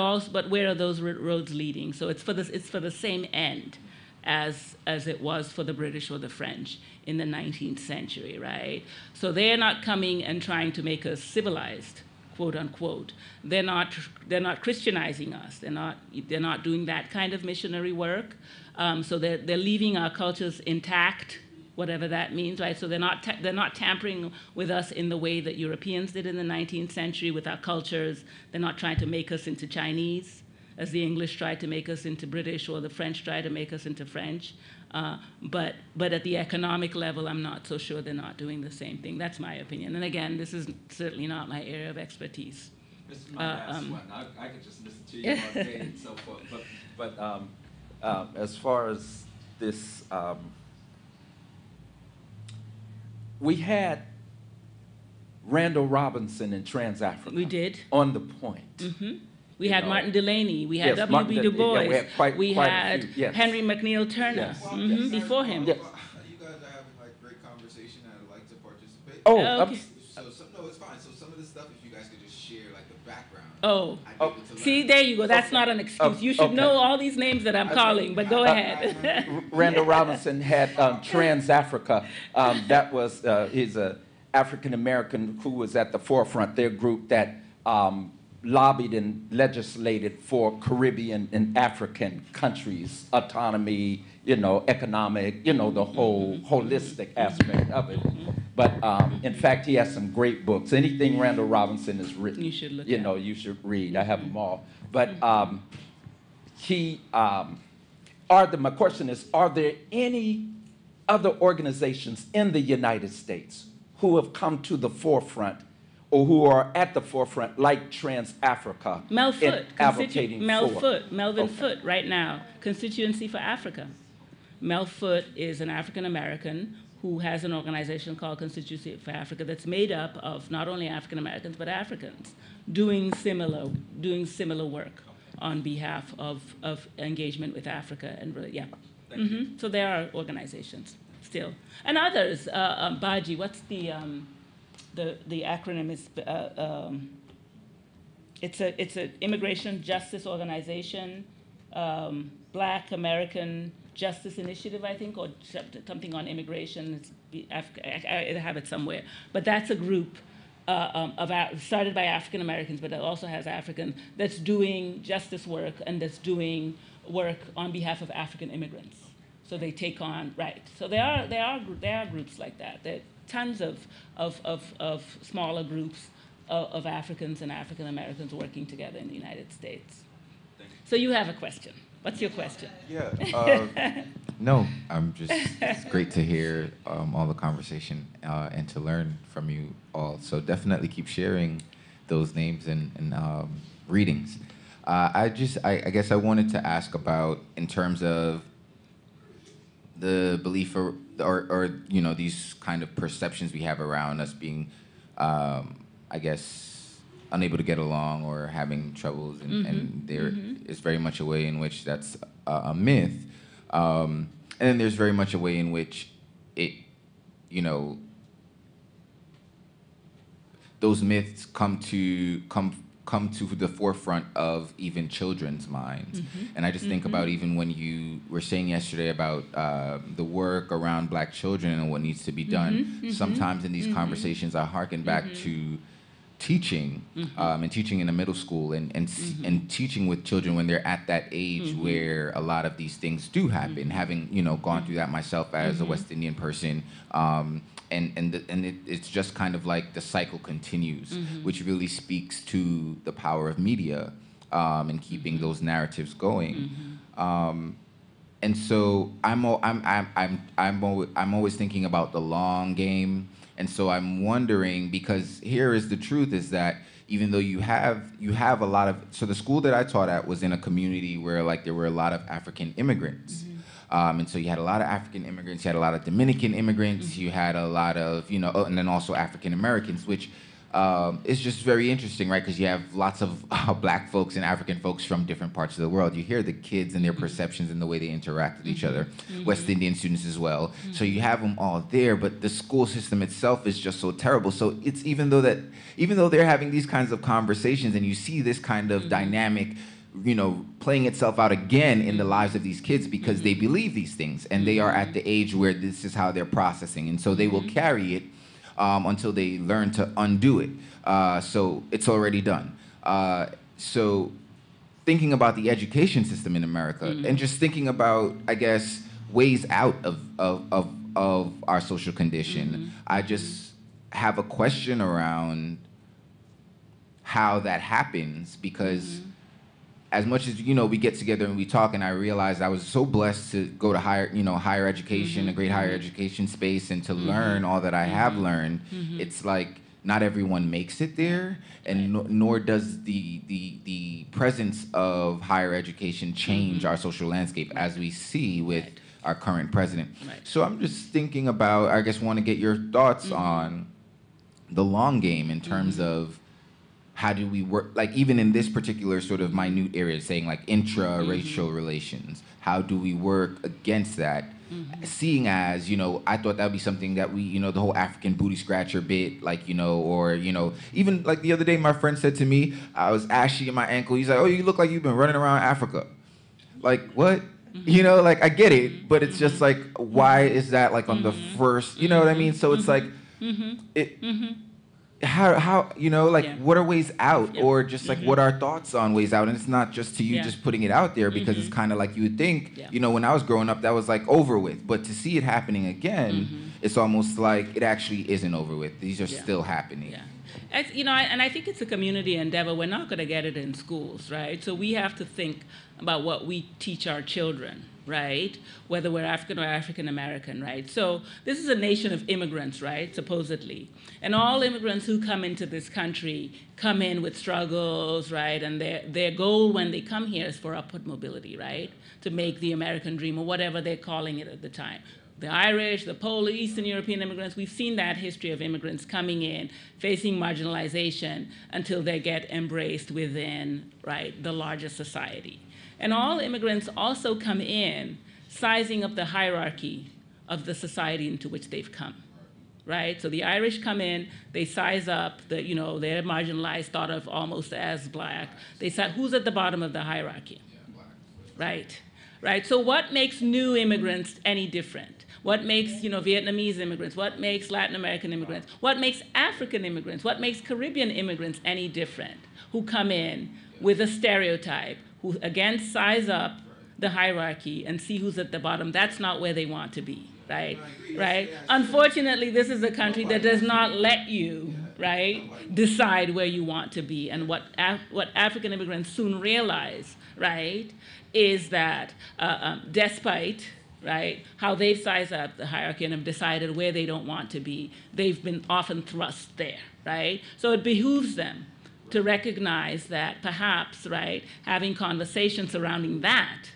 where are those roads leading? So it's for the same end as it was for the British or the French in the 19th century, right? So they're not coming and trying to make us civilized, quote unquote. They're not Christianizing us. They're not doing that kind of missionary work. So they're leaving our cultures intact, whatever that means, right? So they're not tampering with us in the way that Europeans did in the 19th century with our cultures. They're not trying to make us into Chinese, as the English tried to make us into British or the French tried to make us into French. But at the economic level, I'm not so sure they're not doing the same thing. That's my opinion. And again, this is certainly not my area of expertise. This is my last one. I could just listen to you all day and so forth. But as far as this, Randall Robinson in Trans-Africa. We did. On the point. We had Martin Delaney. We had Yes, W.B. Du Bois. yeah, we had quite a had few, yes. Henry McNeil Turner Yes. before him. Yes. You guys are having like great conversation, and I'd like to participate. Oh, Okay. No, it's fine. So some of the stuff, if you guys could just share like the background. Oh. I'd be able to learn. See, there you go. That's not an excuse. You should Okay. know all these names that I'm calling, but go ahead. Randall Robinson had Trans-Africa. That was, he's an African-American who was at the forefront, their group that lobbied and legislated for Caribbean and African countries, autonomy, economic, the whole holistic aspect of it. But in fact, he has some great books. Anything Randall Robinson has written, You should look at. you should read. I have them all. But my question is, are there any other organizations in the United States who have come to the forefront or who are at the forefront, like Trans-Africa, Mel in Foote, advocating for? Melvin Okay. Foote, right now, Constituency for Africa. Mel Foote is an African-American who has an organization called Constituency for Africa that's made up of not only African-Americans, but Africans doing similar work on behalf of engagement with Africa. And yeah. So there are organizations still. And others, Baji, what's the acronym is, it's an immigration justice organization, Black American Justice Initiative, I think, or something on immigration. I have it somewhere. But that's a group started by African Americans, but it also has African, that's doing justice work and that's doing work on behalf of African immigrants. So they take on, right. So there are groups like that. There are tons of smaller groups of Africans and African Americans working together in the United States. So you have a question. What's your question? Yeah. No, it's great to hear all the conversation and to learn from you all. So definitely keep sharing those names and readings. I guess I wanted to ask about, in terms of the belief or these kind of perceptions we have around us being, I guess, unable to get along or having troubles, and there is very much a way in which that's a myth, and then there's very much a way in which it, those myths come to the forefront of even children's minds. And I just think about, even when you were saying yesterday about the work around Black children and what needs to be done, sometimes in these conversations I hearken back to teaching, and teaching in a middle school, and teaching with children when they're at that age where a lot of these things do happen, having gone through that myself as a West Indian person, it's just kind of like the cycle continues, which really speaks to the power of media and keeping those narratives going. And so I'm always thinking about the long game. And so I'm wondering, because here is the truth, is that even though you have a lot of, so the school that I taught at was in a community where there were a lot of African immigrants. And so you had a lot of African immigrants, you had a lot of Dominican immigrants, you had a lot of, and then also African Americans, which is just very interesting, right? Because you have lots of Black folks and African folks from different parts of the world. You hear the kids and their perceptions and the way they interact with each other, West Indian students as well. So you have them all there, but the school system itself is just so terrible. So it's even though they're having these kinds of conversations and you see this kind of dynamic, playing itself out again in the lives of these kids, because they believe these things and they are at the age where this is how they're processing, and so they will carry it until they learn to undo it. So it's already done. So thinking about the education system in America, and just thinking about, I guess, ways out of our social condition, I just have a question around how that happens, because as much as we get together and we talk, and I realized I was so blessed to go to higher education, a great higher education space, and to learn all that I have learned. It's like not everyone makes it there, and nor does the presence of higher education change our social landscape, as we see with our current president. So I'm just thinking about, I guess, want to get your thoughts on the long game in terms of how do we work, like even in this particular sort of minute area, saying like intra-racial relations, how do we work against that? Seeing as, I thought that would be something that we, the whole African booty scratcher bit, like, or, even like the other day, my friend said to me, I was ashy in my ankle. He's like, oh, you look like you've been running around Africa. Like, what? Like I get it, but it's just like, why is that like on the first, you know what I mean? So it's like, how what are ways out, or just like what are thoughts on ways out? And it's not just to you just putting it out there, because it's kind of like you would think, when I was growing up, that was like over with, but to see it happening again, it's almost like it actually isn't over with. These are still happening. And I think it's a community endeavor. We're not going to get it in schools, right? So we have to think about what we teach our children, right? Whether we're African or African American, right? So this is a nation of immigrants, right? Supposedly. And all immigrants who come into this country come in with struggles, right? And their goal when they come here is for upward mobility, right? To make the American dream, or whatever they're calling it at the time. The Irish, the Polish, Eastern European immigrants, we've seen that history of immigrants coming in, facing marginalization until they get embraced within, right, the larger society. And all immigrants also come in sizing up the hierarchy of the society into which they've come, right? So the Irish come in, they size up, they're marginalized, thought of almost as black. They say, who's at the bottom of the hierarchy? Right. So what makes new immigrants any different? What makes, Vietnamese immigrants? What makes Latin American immigrants? What makes African immigrants? What makes Caribbean immigrants any different? Who come in with a stereotype, who again size up the hierarchy and see who's at the bottom. That's not where they want to be, right? Right? Unfortunately, this is a country that does not let you, right, decide where you want to be. And what African immigrants soon realize, right, is that despite, right, how they've sized up the hierarchy and have decided where they don't want to be, they've been often thrust there, right? So it behooves them to recognize that perhaps, right, having conversations surrounding that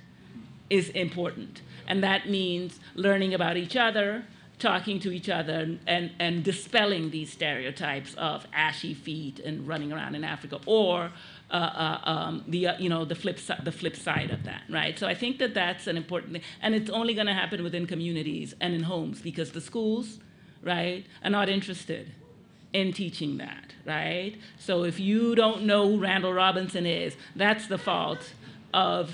is important. And that means learning about each other, talking to each other, and dispelling these stereotypes of ashy feet and running around in Africa, or the flip side of that, right? So I think that that's an important thing, and it's only going to happen within communities and in homes, because the schools, right, are not interested in teaching that, right? So if you don't know who Randall Robinson is, that's the fault of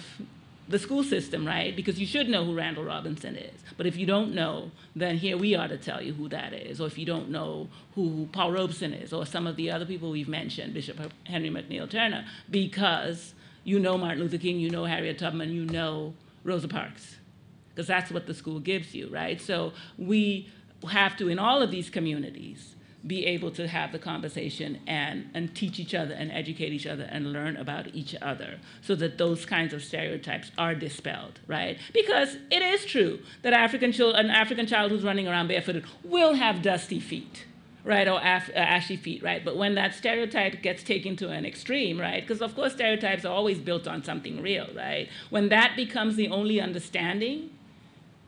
the school system, right? Because you should know who Randall Robinson is. But if you don't know, then here we are to tell you who that is. Or if you don't know who Paul Robeson is, or some of the other people we've mentioned, Bishop Henry McNeil Turner, because you know Martin Luther King, you know Harriet Tubman, you know Rosa Parks, because that's what the school gives you, right? So we have to, in all of these communities, be able to have the conversation and teach each other and educate each other and learn about each other, so that those kinds of stereotypes are dispelled, right? Because it is true that an African child who's running around barefooted will have dusty feet, right, or ashy feet, right? But when that stereotype gets taken to an extreme, right, because of course stereotypes are always built on something real, right? When that becomes the only understanding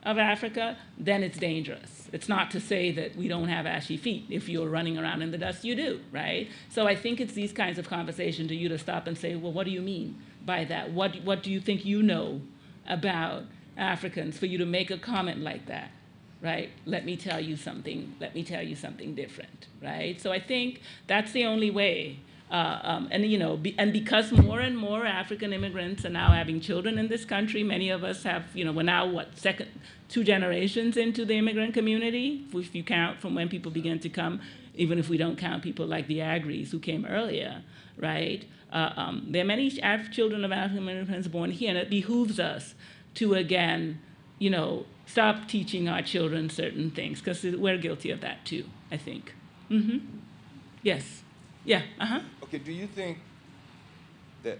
of Africa, then it's dangerous. It's not to say that we don't have ashy feet. If you're running around in the dust, you do, right? So I think it's these kinds of conversations to you to stop and say, well, what do you mean by that? What do you think you know about Africans for you to make a comment like that, right? Let me tell you something different, right? So I think that's the only way. And because more and more African immigrants are now having children in this country, many of us have, we're now, two generations into the immigrant community, if you count from when people began to come, even if we don't count people like the Agries who came earlier, right? There are many children of African immigrants born here, and it behooves us to, again, stop teaching our children certain things, because we're guilty of that too, I think. Yes. Yeah, Okay, do you think that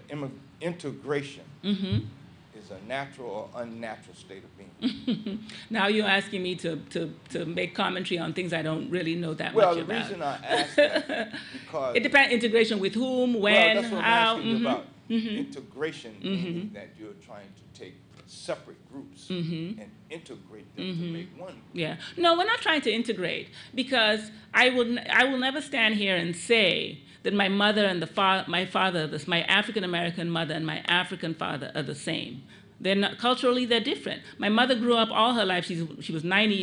integration is a natural or unnatural state of being? Now you're asking me to make commentary on things I don't really know that well, much about. Well, the reason I ask that because... It depends, integration with whom, when, well, that's what how. I'm asking you about. Integration, meaning that you're trying to take separate groups and integrate them to make one group. Yeah. No, we're not trying to integrate, because I will never stand here and say that my mother and my father, my African American mother and my African father are the same. They're not, culturally, they're different. My mother grew up all her life. She was 90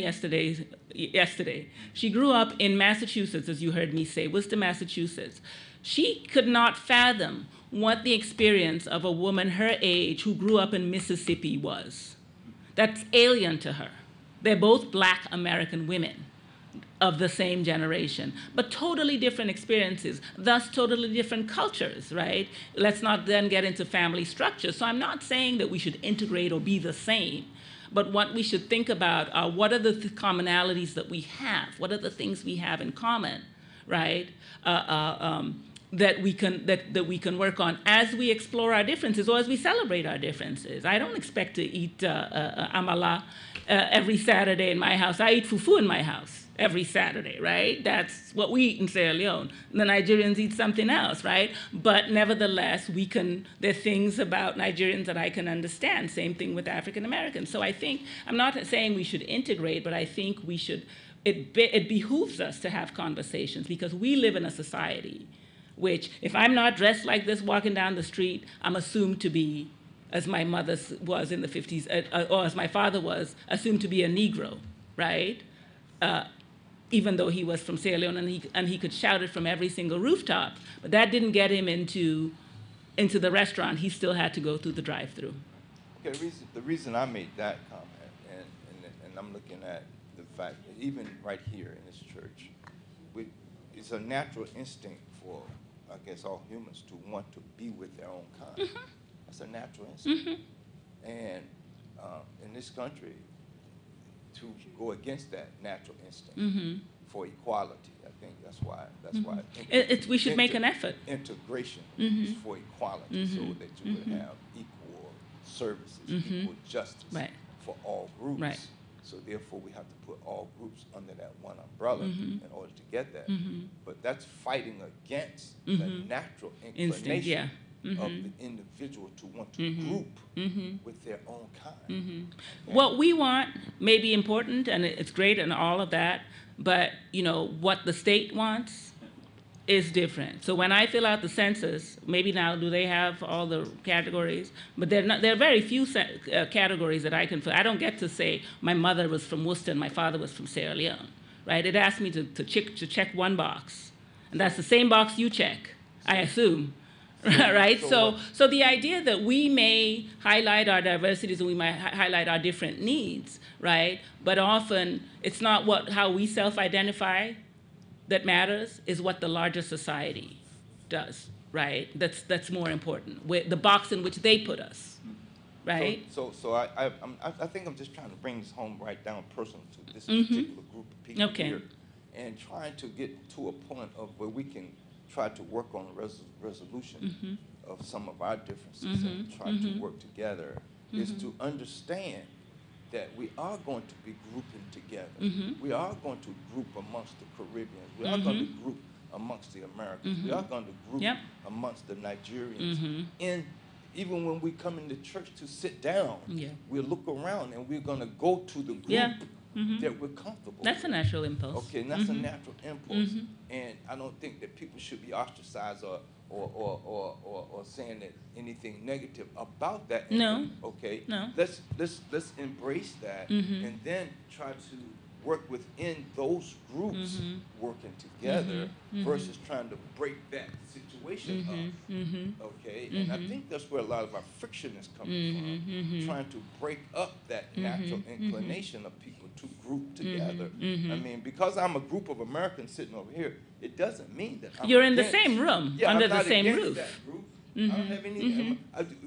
yesterday. She grew up in Massachusetts, as you heard me say, Worcester, Massachusetts. She could not fathom what the experience of a woman her age who grew up in Mississippi was. That's alien to her. They're both Black American women of the same generation, but totally different experiences, thus totally different cultures, right? Let's not then get into family structures. So I'm not saying that we should integrate or be the same, but what we should think about are what are the commonalities that we have? What are the things we have in common, right? That we can work on as we explore our differences or as we celebrate our differences. I don't expect to eat amala every Saturday in my house. I eat fufu in my house every Saturday, right? That's what we eat in Sierra Leone. The Nigerians eat something else, right? But nevertheless, there are things about Nigerians that I can understand. Same thing with African Americans. So I think, I'm not saying we should integrate, but I think we should, it behooves us to have conversations, because we live in a society which, if I'm not dressed like this walking down the street, I'm assumed to be, as my mother was in the 50s, or as my father was, assumed to be a Negro, right? Even though he was from Sierra Leone and he could shout it from every single rooftop. But that didn't get him into the restaurant. He still had to go through the drive-through. Okay, the reason I made that comment, and I'm looking at the fact that even right here in this church, it's a natural instinct for, I guess, all humans to want to be with their own kind. That's a natural instinct. And in this country, to go against that natural instinct for equality, I think that's why we should make an effort. Integration is for equality, so that you would have equal services, equal justice for all groups. Right. So therefore, we have to put all groups under that one umbrella in order to get that. But that's fighting against the natural inclination of the individual to want to group with their own kind. What we want may be important, and it's great and all of that, but what the state wants is different. So when I fill out the census, maybe now do they have all the categories? But there are very few categories that I can fill. I don't get to say my mother was from Worcester and my father was from Sierra Leone, right? It asks me to check one box, and that's the same box you check, I assume. Right? So the idea that we may highlight our diversities and we might highlight our different needs, right? But often it's not how we self-identify that matters, is what the larger society does, right? That's more important. The box in which they put us, right? So I think I'm just trying to bring this home right down personal to this particular group of people here, and trying to get to a point of where we can try to work on a resolution of some of our differences and try to work together, is to understand that we are going to be grouping together. We are going to group amongst the Caribbeans. We are going to group amongst the Americans. We are going to group amongst the Nigerians. And even when we come into church to sit down, we'll look around and we're going to go to the group that we're comfortable That's with. a natural impulse. Okay, and that's a natural impulse. And I don't think that people should be ostracized or saying that anything negative about that. No. Okay. No. Let's embrace that and then try to work within those groups working together versus trying to break that situation up. Okay. And I think that's where a lot of our friction is coming from, trying to break up that natural inclination of people to group together. I mean, because I'm a group of Americans sitting over here, it doesn't mean that You're in the same room, under I'm the not same against roof. That group. I don't have any.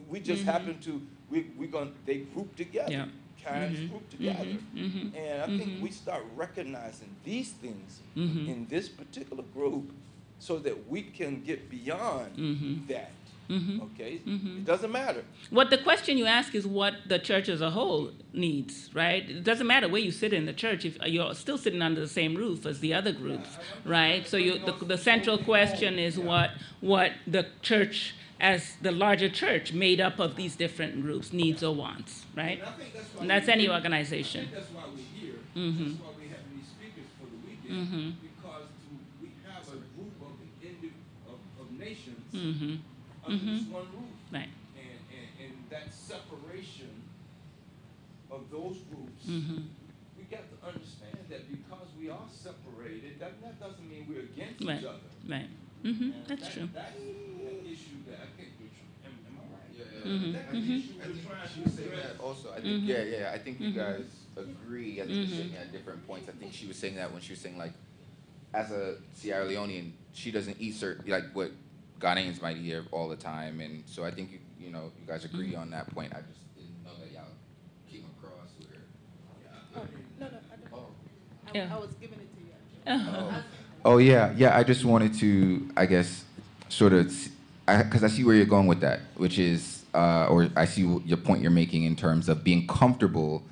We just happen to they group together. Kinds group together, and I think we start recognizing these things in this particular group, so that we can get beyond that. Okay, it doesn't matter. What the question you ask is what the church as a whole needs, right? It doesn't matter where you sit in the church if you're still sitting under the same roof as the other groups, right? So the central question is what the church as the larger church made up of these different groups, needs or wants, right? And I think that's why And that's we're any here. organization. I think that's why we're here. Mhm. That's why we're having these speakers for the weekend, because we have a group of nations under this one roof. Right. And that separation of those groups, we got to understand that because we are separated, that doesn't mean we're against Right. each other. Right. And That's true. That's an issue that I think am I right? Yeah. That's an issue we're trying to Say address. that also. I think I think you guys agree. I think you're saying at different points. I think she was saying that when she was saying like, as a Sierra Leonean, she doesn't eat certain like what Ghanaians might eat all the time, and so I think you guys agree on that point. I just didn't know that y'all came across where. Yeah. I was giving it to you. Oh yeah. I just wanted to, I guess, sort of, because I see where you're going with that, which is, or I see your point you're making in terms of being comfortable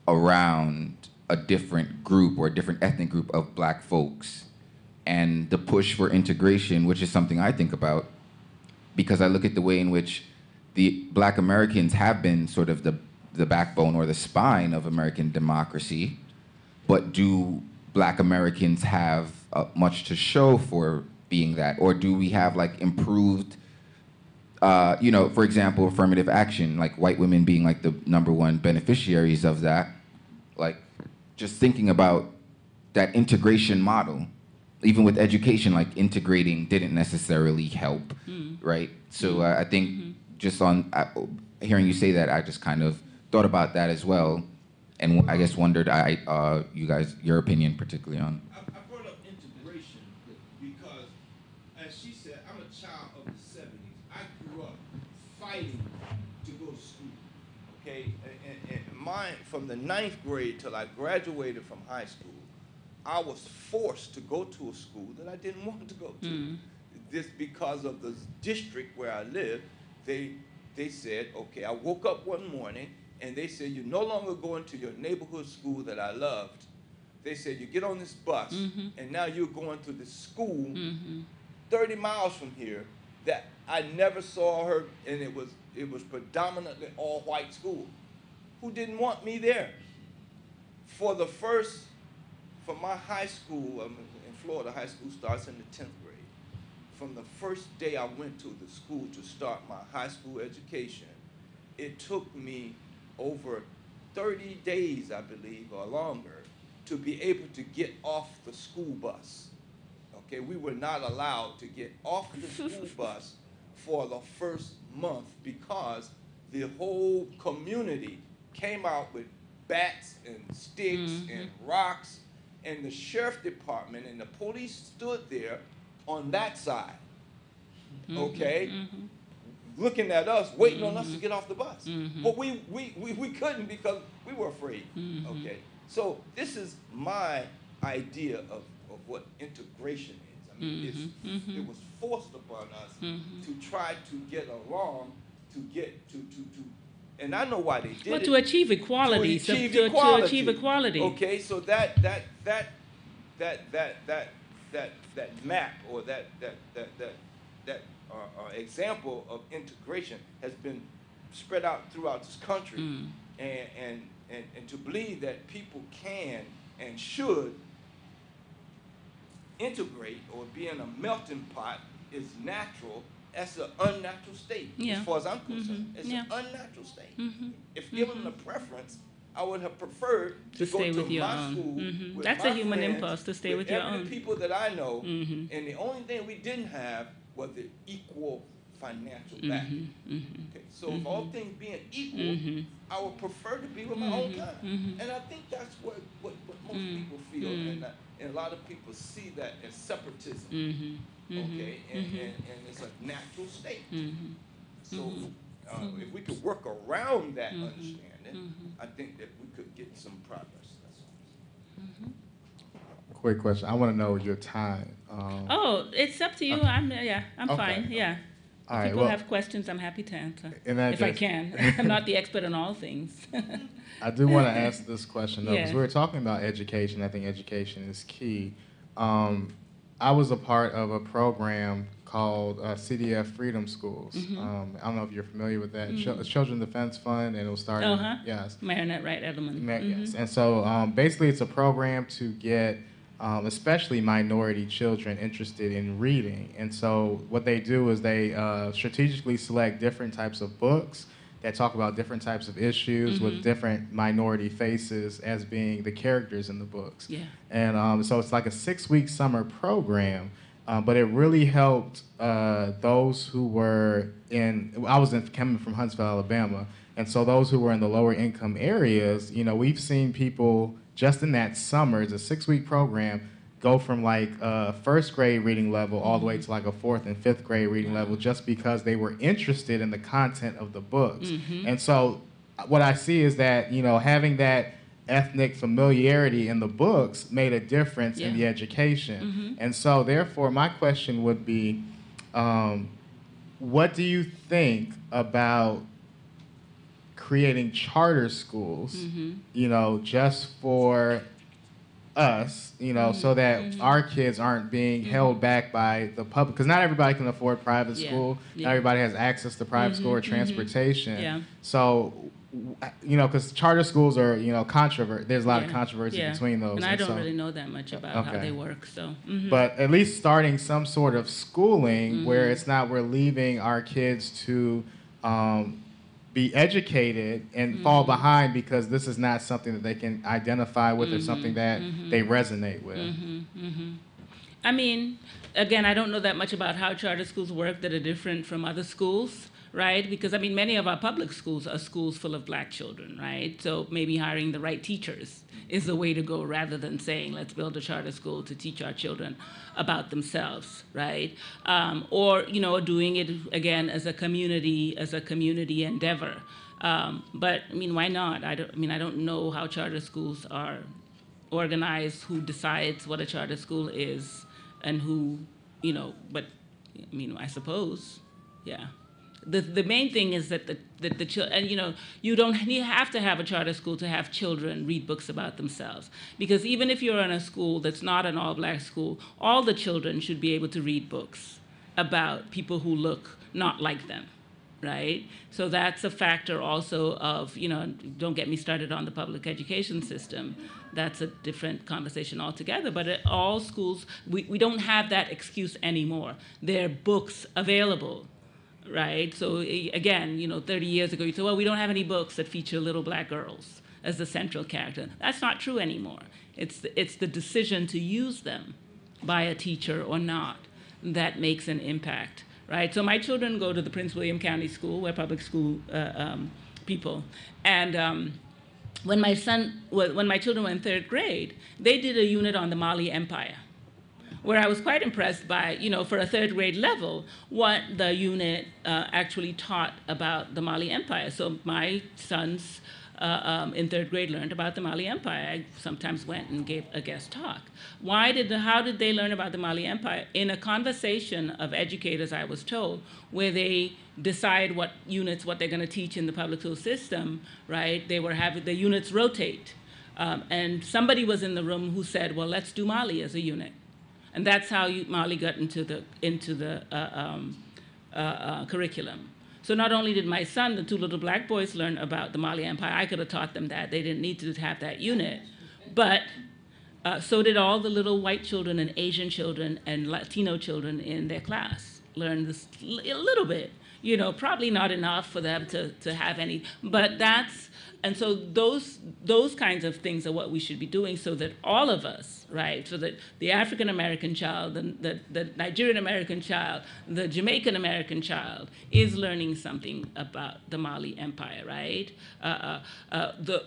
around a different group or a different ethnic group of black folks, and the push for integration, which is something I think about, because I look at the way in which the black Americans have been sort of the backbone or the spine of American democracy, but do black Americans have much to show for being that? Or do we have like improved, for example, affirmative action, like white women being like the #1 beneficiaries of that? Like just thinking about that integration model, even with education, like integrating didn't necessarily help, right? So I think just on hearing you say that, I just kind of thought about that as well. And I guess wondered, you guys, your opinion particularly on. I brought up integration because, as she said, I'm a child of the 70s. I grew up fighting to go to school. Okay, and mine, from the 9th grade till I graduated from high school, I was forced to go to a school that I didn't want to go to. This because of the district where I lived. They said, okay, I woke up one morning and they said, you're no longer going to your neighborhood school that I loved. They said, you get on this bus and now you're going to this school 30 miles from here that I never saw her, and it was predominantly all white school. Who didn't want me there? For my high school, in Florida, high school starts in the 10th grade. From the first day I went to the school to start my high school education, it took me over 30 days, I believe, or longer, to be able to get off the school bus. Okay, we were not allowed to get off the school bus for the first month because the whole community came out with bats and sticks and rocks, and the sheriff department and the police stood there on that side, okay, looking at us, waiting on us to get off the bus. But we couldn't because we were afraid, okay? So this is my idea of what integration is. I mean, it was forced upon us to try to get along, to get to and I know why they did it. Well, to achieve equality. To achieve To equality. achieve equality. Okay, so that map or that example of integration has been spread out throughout this country, and to believe that people can and should integrate or be in a melting pot is natural. That's an unnatural state, as far as I'm concerned. It's an unnatural state. If given the preference, I would have preferred to go stay to with your my own. school with That's my a human friends, impulse to stay with your every own. people that I know, and the only thing we didn't have was the equal financial backing. Okay, so if all things being equal, I would prefer to be with my own kind, and I think that's what most people feel, and a lot of people see that as separatism. Okay, and it's a natural state. So if we could work around that understanding, I think that we could get some progress. That's all. Quick question. I want to know your time. Oh, it's up to you. I'm Okay. fine. Yeah. All If right. people well, have questions, I'm happy to answer. in that If I case- can. I'm not the expert on all things. I do want to ask this question though, because Yeah. we were talking about education. I think education is key. I was a part of a program called CDF Freedom Schools. I don't know if you're familiar with that. It's Children's Defense Fund, and it was started. Yes. Marinette Wright Edelman. Yes. And so basically, it's a program to get especially minority children interested in reading. And so what they do is they strategically select different types of books that talk about different types of issues with different minority faces as being the characters in the books. Yeah. And so it's like a 6-week summer program, but it really helped those who were coming from Huntsville, Alabama, and so those who were in the lower income areas, you know, we've seen people just in that summer, it's a 6-week program, go from like a 1st grade reading level all the way to like a 4th and 5th grade reading level just because they were interested in the content of the books. And so what I see is that, you know, having that ethnic familiarity in the books made a difference in the education. And so therefore my question would be, what do you think about creating charter schools, you know, just for us, you know, so that our kids aren't being held back by the public, because not everybody can afford private school. Not everybody has access to private school or transportation. So, you know, because charter schools are, you know, there's a lot of controversy between those. And I don't really know that much about how they work, so. But at least starting some sort of schooling where it's not we're leaving our kids to be educated and fall behind because this is not something that they can identify with or something that they resonate with. I mean, again, I don't know that much about how charter schools work that are different from other schools, right? Because, I mean, many of our public schools are schools full of black children, right? So maybe hiring the right teachers is the way to go rather than saying, let's build a charter school to teach our children about themselves, right? Or, you know, doing it, again, as a community endeavor. But, I mean, why not? I don't know how charter schools are organized, who decides what a charter school is, and who, you know, but, I mean, I suppose, yeah. The main thing is that the children, and you know, you don't have to have a charter school to have children read books about themselves. Because even if you're in a school that's not an all-black school, all the children should be able to read books about people who look not like them, right? So that's a factor also of, you know, don't get me started on the public education system. That's a different conversation altogether. But at all schools, we don't have that excuse anymore. There are books available. Right? So again, you know, 30 years ago, you said, well, we don't have any books that feature little black girls as the central character. That's not true anymore. It's the decision to use them by a teacher or not that makes an impact, right? So my children go to the Prince William County School. We're public school people. And when my children were in 3rd grade, they did a unit on the Mali Empire, where I was quite impressed by, you know, for a 3rd grade level, what the unit actually taught about the Mali Empire. So my sons in 3rd grade learned about the Mali Empire. I sometimes went and gave a guest talk. How did they learn about the Mali Empire? In a conversation of educators, I was told, where they decide what they're going to teach in the public school system, right? They were having the units rotate. And somebody was in the room who said, well, let's do Mali as a unit. And that's how Mali got into the curriculum. So not only did my son, the 2 little black boys, learn about the Mali Empire, I could have taught them that. They didn't need to have that unit. But so did all the little white children and Asian children and Latino children in their class. Learn this a little bit. You know, probably not enough for them to have any, but and so those kinds of things are what we should be doing so that all of us, right, so that the African American child, the Nigerian American child, the Jamaican American child is learning something about the Mali Empire, right?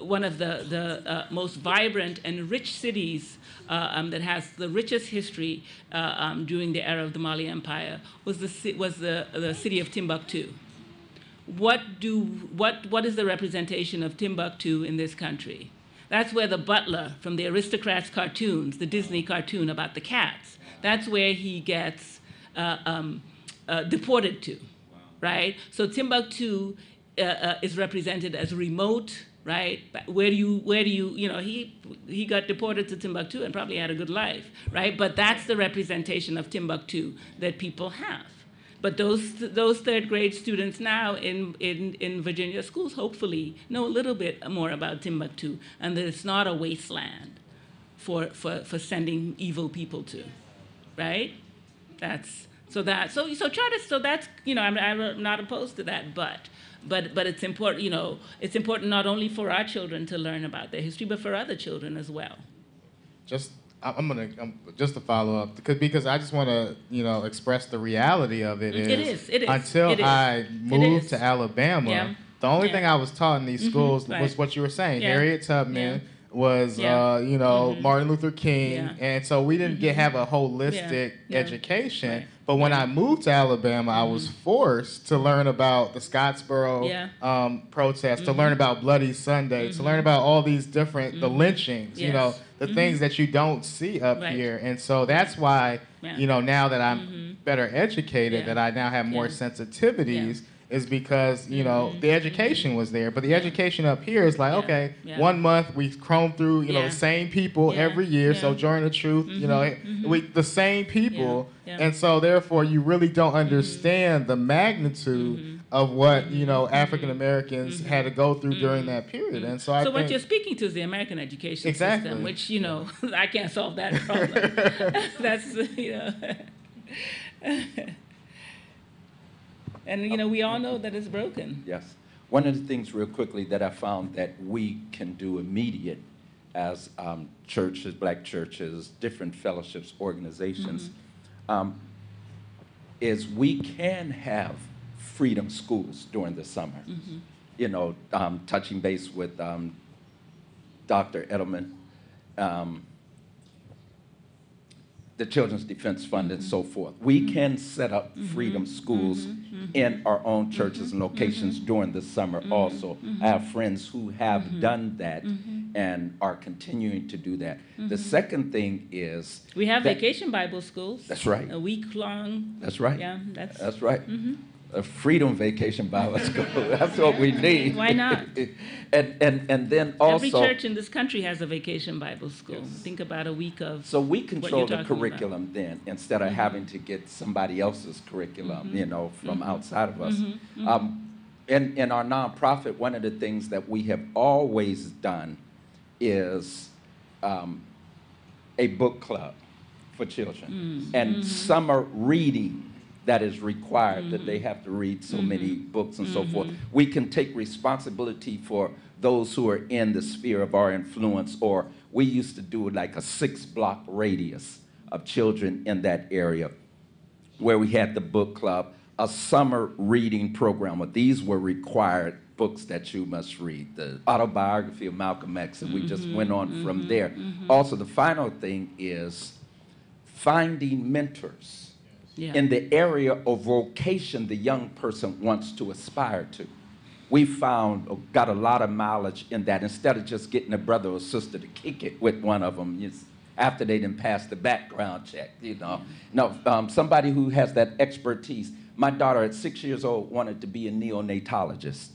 One of the most vibrant and rich cities that has the richest history during the era of the Mali Empire was the city of Timbuktu. What is the representation of Timbuktu in this country? That's where the butler from the Aristocrats cartoons, the Disney cartoon about the cats, that's where he gets deported to, right? So Timbuktu is represented as remote, right? Where do you know, he got deported to Timbuktu and probably had a good life, right? But that's the representation of Timbuktu that people have. But those third grade students now in Virginia schools hopefully know a little bit more about Timbuktu, and that it's not a wasteland for sending evil people to, right? So that's I'm not opposed to that, but it's important, it's important not only for our children to learn about their history, but for other children as well. Just to follow up, because I just want to express the reality of it. It is. Until I moved to Alabama, the only thing I was taught in these schools was what you were saying. Harriet Tubman was Martin Luther King, and so we didn't have a holistic education. Right. But when I moved to Alabama, I was forced to learn about the Scottsboro protests, to learn about Bloody Sunday, to learn about all these different the lynchings, the things that you don't see up here. And so that's why now that I'm better educated, that I now have more sensitivities. Is because the education was there, but the education up here is like, okay, 1 month we comb through the same people every year. So Journey of Truth, the same people, and so therefore you really don't understand the magnitude of what African Americans had to go through during that period. And so I think what you're speaking to is the American education system, which I can't solve that problem. That's And we all know that it's broken. Yes. One of the things real quickly that I found that we can do immediate as churches, black churches, different fellowships, organizations, is we can have freedom schools during the summer. Touching base with Dr. Edelman, the Children's Defense Fund and so forth. We can set up freedom schools in our own churches and locations during the summer also. I have friends who have done that and are continuing to do that. The second thing is we have vacation Bible schools. That's right. A week long. That's right. Yeah, that's right. A freedom vacation Bible school. That's what we need. Why not? and then also every church in this country has a vacation Bible school. Think about a week of. So we control the curriculum then, instead of having to get somebody else's curriculum, from outside of us. In our nonprofit, one of the things that we have always done is a book club for children and summer reading. That is required, that they have to read so many books and so forth. We can take responsibility for those who are in the sphere of our influence, or we used to do like a 6-block radius of children in that area where we had the book club, a summer reading program. These were required books that you must read, the autobiography of Malcolm X, and we just went on from there. Also, the final thing is finding mentors. In the area of vocation the young person wants to aspire to. We got a lot of mileage in that. Instead of just getting a brother or sister to kick it with one of them after they didn't pass the background check, No, somebody who has that expertise. My daughter at 6 years old wanted to be a neonatologist.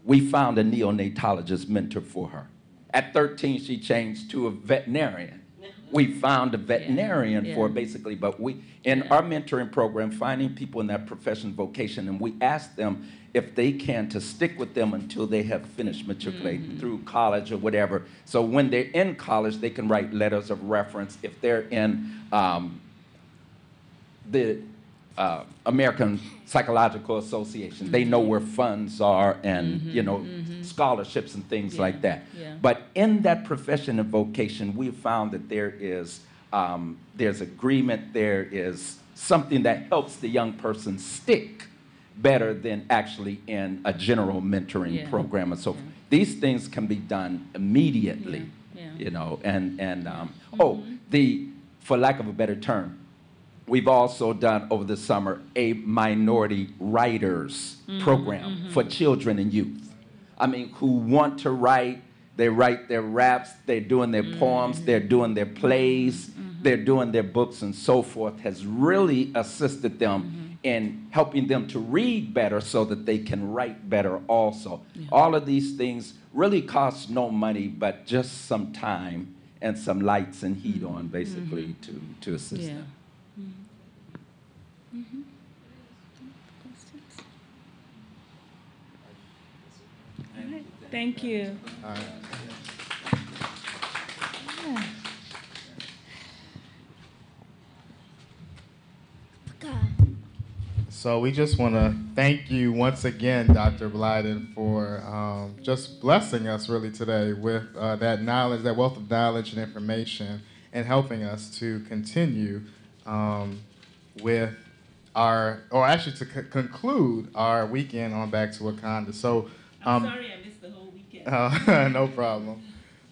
We found a neonatologist mentor for her. At 13, she changed to a veterinarian. We found a veterinarian for basically, but in our mentoring program, finding people in that profession, vocation, and we ask them if they can to stick with them until they have finished matriculating through college or whatever. So when they're in college, they can write letters of reference. If they're in the American Psychological Association, they know where funds are and scholarships and things like that. But in that profession and vocation, we found that there's agreement, there is something that helps the young person stick better than actually in a general mentoring program and so forth. These things can be done immediately, for lack of a better term, we've also done over the summer a minority writers program for children and youth. Who want to write. They write their raps, they're doing their poems, they're doing their plays, they're doing their books and so forth, has really assisted them in helping them to read better so that they can write better also. All of these things really cost no money, but just some time and some lights and heat on, basically, to assist them. Thank you. All right. So we just want to thank you once again, Dr. Blyden, for just blessing us really today with that knowledge, that wealth of knowledge and information, and helping us to continue with our, or actually to conclude our weekend on Back to Wakanda. So, I'm sorry I missed the whole weekend. no problem.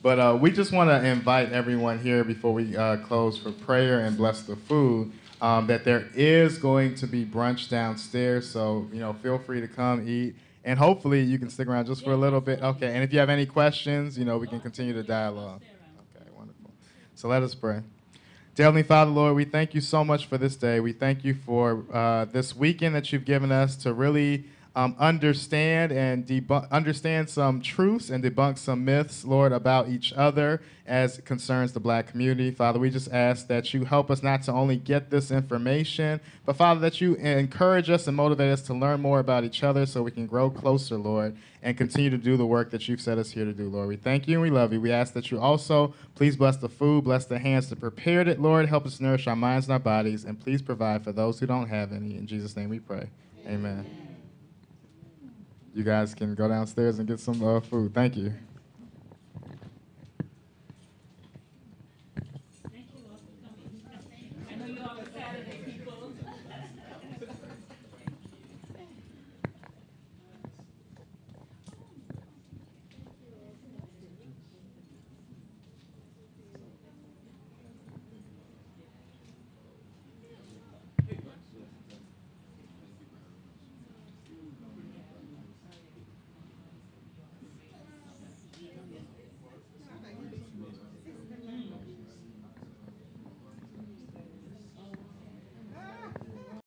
But we just want to invite everyone here before we close for prayer and bless the food. That there is going to be brunch downstairs, so feel free to come eat, and hopefully you can stick around just for a little bit. Okay, and if you have any questions, we can continue to dialogue. Okay, wonderful. So let us pray. Dear Heavenly Father, Lord, we thank you so much for this day. We thank you for this weekend that you've given us to really understand and understand some truths and debunk some myths, Lord, about each other as it concerns the Black community. Father, we just ask that you help us not to only get this information, but Father, that you encourage us and motivate us to learn more about each other so we can grow closer, Lord, and continue to do the work that you've set us here to do, Lord. We thank you and we love you. We ask that you also please bless the food, bless the hands that prepared it, Lord. Help us nourish our minds and our bodies, and please provide for those who don't have any. In Jesus' name we pray. Amen. You guys can go downstairs and get some food. Thank you. Thank you all for coming. I know you all are Saturday people.